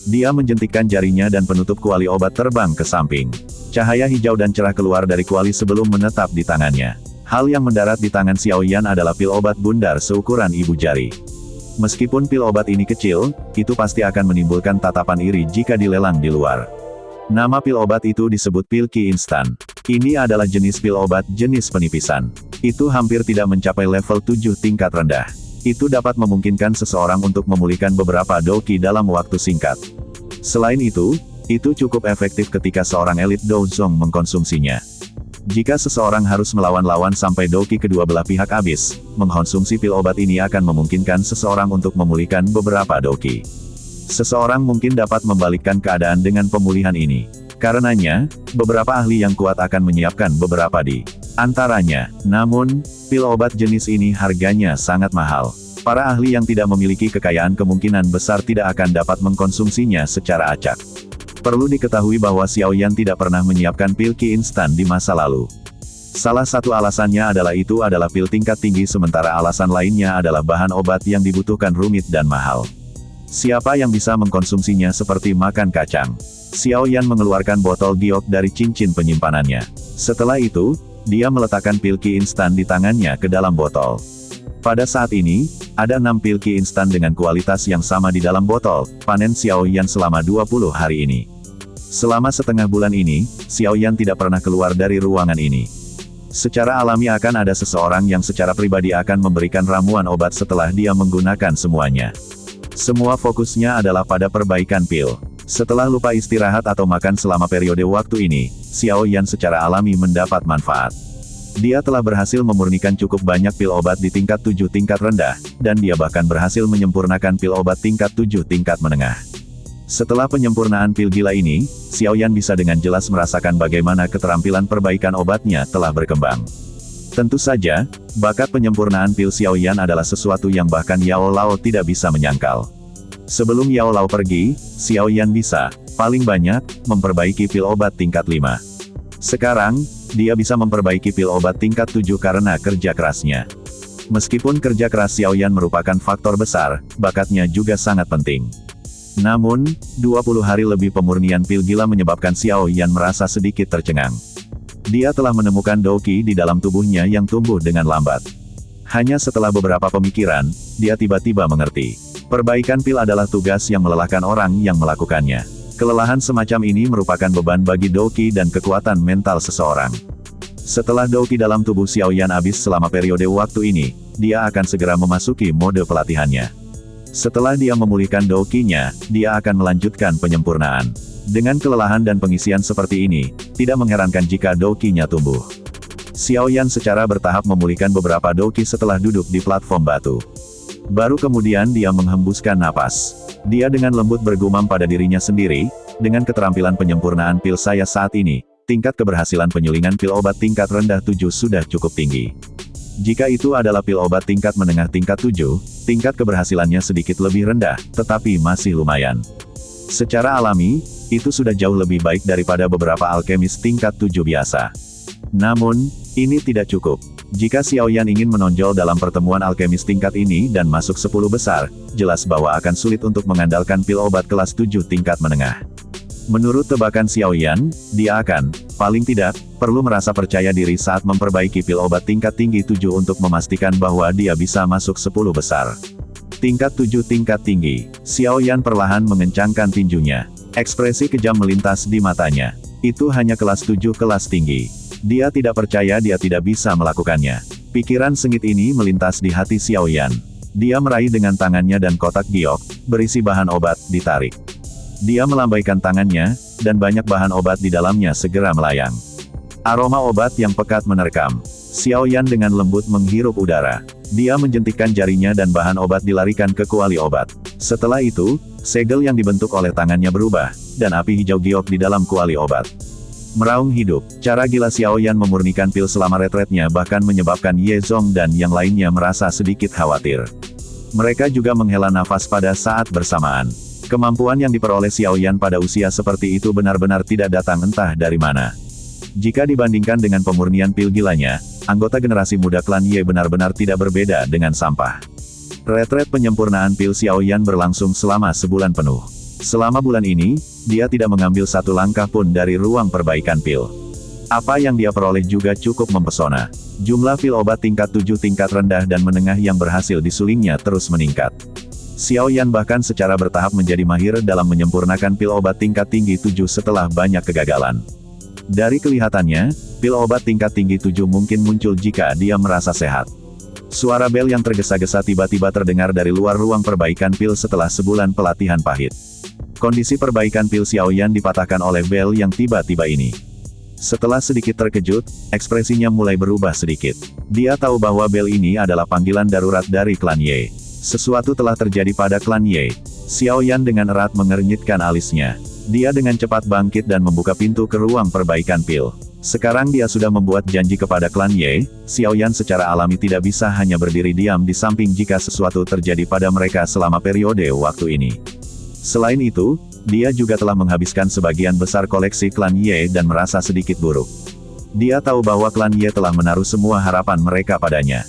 Dia menjentikkan jarinya dan penutup kuali obat terbang ke samping. Cahaya hijau dan cerah keluar dari kuali sebelum menetap di tangannya. Hal yang mendarat di tangan Xiaoyan adalah pil obat bundar seukuran ibu jari. Meskipun pil obat ini kecil, itu pasti akan menimbulkan tatapan iri jika dilelang di luar. Nama pil obat itu disebut pil Qi instan. Ini adalah jenis pil obat jenis penipisan. Itu hampir tidak mencapai level 7 tingkat rendah. Itu dapat memungkinkan seseorang untuk memulihkan beberapa doki dalam waktu singkat. Selain itu cukup efektif ketika seorang elit dozong mengkonsumsinya. Jika seseorang harus melawan-lawan sampai doki kedua belah pihak habis, mengkonsumsi pil obat ini akan memungkinkan seseorang untuk memulihkan beberapa doki. Seseorang mungkin dapat membalikkan keadaan dengan pemulihan ini. Karenanya, beberapa ahli yang kuat akan menyiapkan beberapa di antaranya. Namun, pil obat jenis ini harganya sangat mahal. Para ahli yang tidak memiliki kekayaan kemungkinan besar tidak akan dapat mengkonsumsinya secara acak. Perlu diketahui bahwa Xiao Yan tidak pernah menyiapkan pil Qi instan di masa lalu. Salah satu alasannya adalah pil tingkat tinggi, sementara alasan lainnya adalah bahan obat yang dibutuhkan rumit dan mahal. Siapa yang bisa mengkonsumsinya seperti makan kacang? Xiao Yan mengeluarkan botol giok dari cincin penyimpanannya. Setelah itu, dia meletakkan pil Qi instan di tangannya ke dalam botol. Pada saat ini, ada 6 pil Qi instan dengan kualitas yang sama di dalam botol, panen Xiao Yan selama 20 hari ini. Selama setengah bulan ini, Xiao Yan tidak pernah keluar dari ruangan ini. Secara alami akan ada seseorang yang secara pribadi akan memberikan ramuan obat setelah dia menggunakan semuanya. Semua fokusnya adalah pada perbaikan pil. Setelah lupa istirahat atau makan selama periode waktu ini, Xiao Yan secara alami mendapat manfaat. Dia telah berhasil memurnikan cukup banyak pil obat di tingkat 7 tingkat rendah, dan dia bahkan berhasil menyempurnakan pil obat tingkat 7 tingkat menengah. Setelah penyempurnaan pil gila ini, Xiao Yan bisa dengan jelas merasakan bagaimana keterampilan perbaikan obatnya telah berkembang. Tentu saja, bakat penyempurnaan pil Xiao Yan adalah sesuatu yang bahkan Yao Lao tidak bisa menyangkal. Sebelum Yao Lao pergi, Xiao Yan bisa, paling banyak, memperbaiki pil obat tingkat 5. Sekarang, dia bisa memperbaiki pil obat tingkat 7 karena kerja kerasnya. Meskipun kerja keras Xiao Yan merupakan faktor besar, bakatnya juga sangat penting. Namun, 20 hari lebih pemurnian pil gila menyebabkan Xiao Yan merasa sedikit tercengang. Dia telah menemukan Douqi di dalam tubuhnya yang tumbuh dengan lambat. Hanya setelah beberapa pemikiran, dia tiba-tiba mengerti. Perbaikan pil adalah tugas yang melelahkan orang yang melakukannya. Kelelahan semacam ini merupakan beban bagi Douqi dan kekuatan mental seseorang. Setelah Douqi dalam tubuh Xiao Yan habis selama periode waktu ini, dia akan segera memasuki mode pelatihannya. Setelah dia memulihkan Douqi-nya, dia akan melanjutkan penyempurnaan. Dengan kelelahan dan pengisian seperti ini, tidak mengherankan jika Douqi-nya tumbuh. Xiao Yan secara bertahap memulihkan beberapa Douqi setelah duduk di platform batu. Baru kemudian dia menghembuskan napas. Dia dengan lembut bergumam pada dirinya sendiri, dengan keterampilan penyempurnaan pil saya saat ini, tingkat keberhasilan penyulingan pil obat tingkat rendah 7 sudah cukup tinggi. Jika itu adalah pil obat tingkat menengah tingkat 7, tingkat keberhasilannya sedikit lebih rendah, tetapi masih lumayan. Secara alami, itu sudah jauh lebih baik daripada beberapa alkemis tingkat 7 biasa. Namun, ini tidak cukup. Jika Xiao Yan ingin menonjol dalam pertemuan alkemis tingkat ini dan masuk 10 besar, jelas bahwa akan sulit untuk mengandalkan pil obat kelas 7 tingkat menengah. Menurut tebakan Xiao Yan, dia akan, paling tidak, perlu merasa percaya diri saat memperbaiki pil obat tingkat tinggi 7 untuk memastikan bahwa dia bisa masuk 10 besar. Tingkat 7 tingkat tinggi. Xiao Yan perlahan mengencangkan tinjunya. Ekspresi kejam melintas di matanya. Itu hanya kelas 7 kelas tinggi. Dia tidak percaya dia tidak bisa melakukannya. Pikiran sengit ini melintas di hati Xiao Yan. Dia meraih dengan tangannya dan kotak giok, berisi bahan obat, ditarik. Dia melambaikan tangannya, dan banyak bahan obat di dalamnya segera melayang. Aroma obat yang pekat menerkam. Xiao Yan dengan lembut menghirup udara. Dia menjentikkan jarinya dan bahan obat dilarikan ke kuali obat. Setelah itu, segel yang dibentuk oleh tangannya berubah, dan api hijau giok di dalam kuali obat. Meraung hidup, cara gila Xiao Yan memurnikan pil selama retretnya bahkan menyebabkan Ye Zong dan yang lainnya merasa sedikit khawatir. Mereka juga menghela nafas pada saat bersamaan. Kemampuan yang diperoleh Xiao Yan pada usia seperti itu benar-benar tidak datang entah dari mana. Jika dibandingkan dengan pemurnian pil gilanya, anggota generasi muda klan Ye benar-benar tidak berbeda dengan sampah. Retret penyempurnaan pil Xiao Yan berlangsung selama sebulan penuh. Selama bulan ini, dia tidak mengambil satu langkah pun dari ruang perbaikan pil. Apa yang dia peroleh juga cukup mempesona. Jumlah pil obat tingkat 7 tingkat rendah dan menengah yang berhasil disulingnya terus meningkat. Xiao Yan bahkan secara bertahap menjadi mahir dalam menyempurnakan pil obat tingkat tinggi 7 setelah banyak kegagalan. Dari kelihatannya, pil obat tingkat tinggi 7 mungkin muncul jika dia merasa sehat. Suara bel yang tergesa-gesa tiba-tiba terdengar dari luar ruang perbaikan pil setelah sebulan pelatihan pahit. Kondisi perbaikan pil Xiao Yan dipatahkan oleh bel yang tiba-tiba ini. Setelah sedikit terkejut, ekspresinya mulai berubah sedikit. Dia tahu bahwa bel ini adalah panggilan darurat dari klan Ye. Sesuatu telah terjadi pada klan Ye. Xiao Yan dengan erat mengernyitkan alisnya. Dia dengan cepat bangkit dan membuka pintu ke ruang perbaikan pil. Sekarang dia sudah membuat janji kepada klan Ye. Xiao Yan secara alami tidak bisa hanya berdiri diam di samping jika sesuatu terjadi pada mereka selama periode waktu ini. Selain itu, dia juga telah menghabiskan sebagian besar koleksi klan Ye dan merasa sedikit buruk. Dia tahu bahwa klan Ye telah menaruh semua harapan mereka padanya.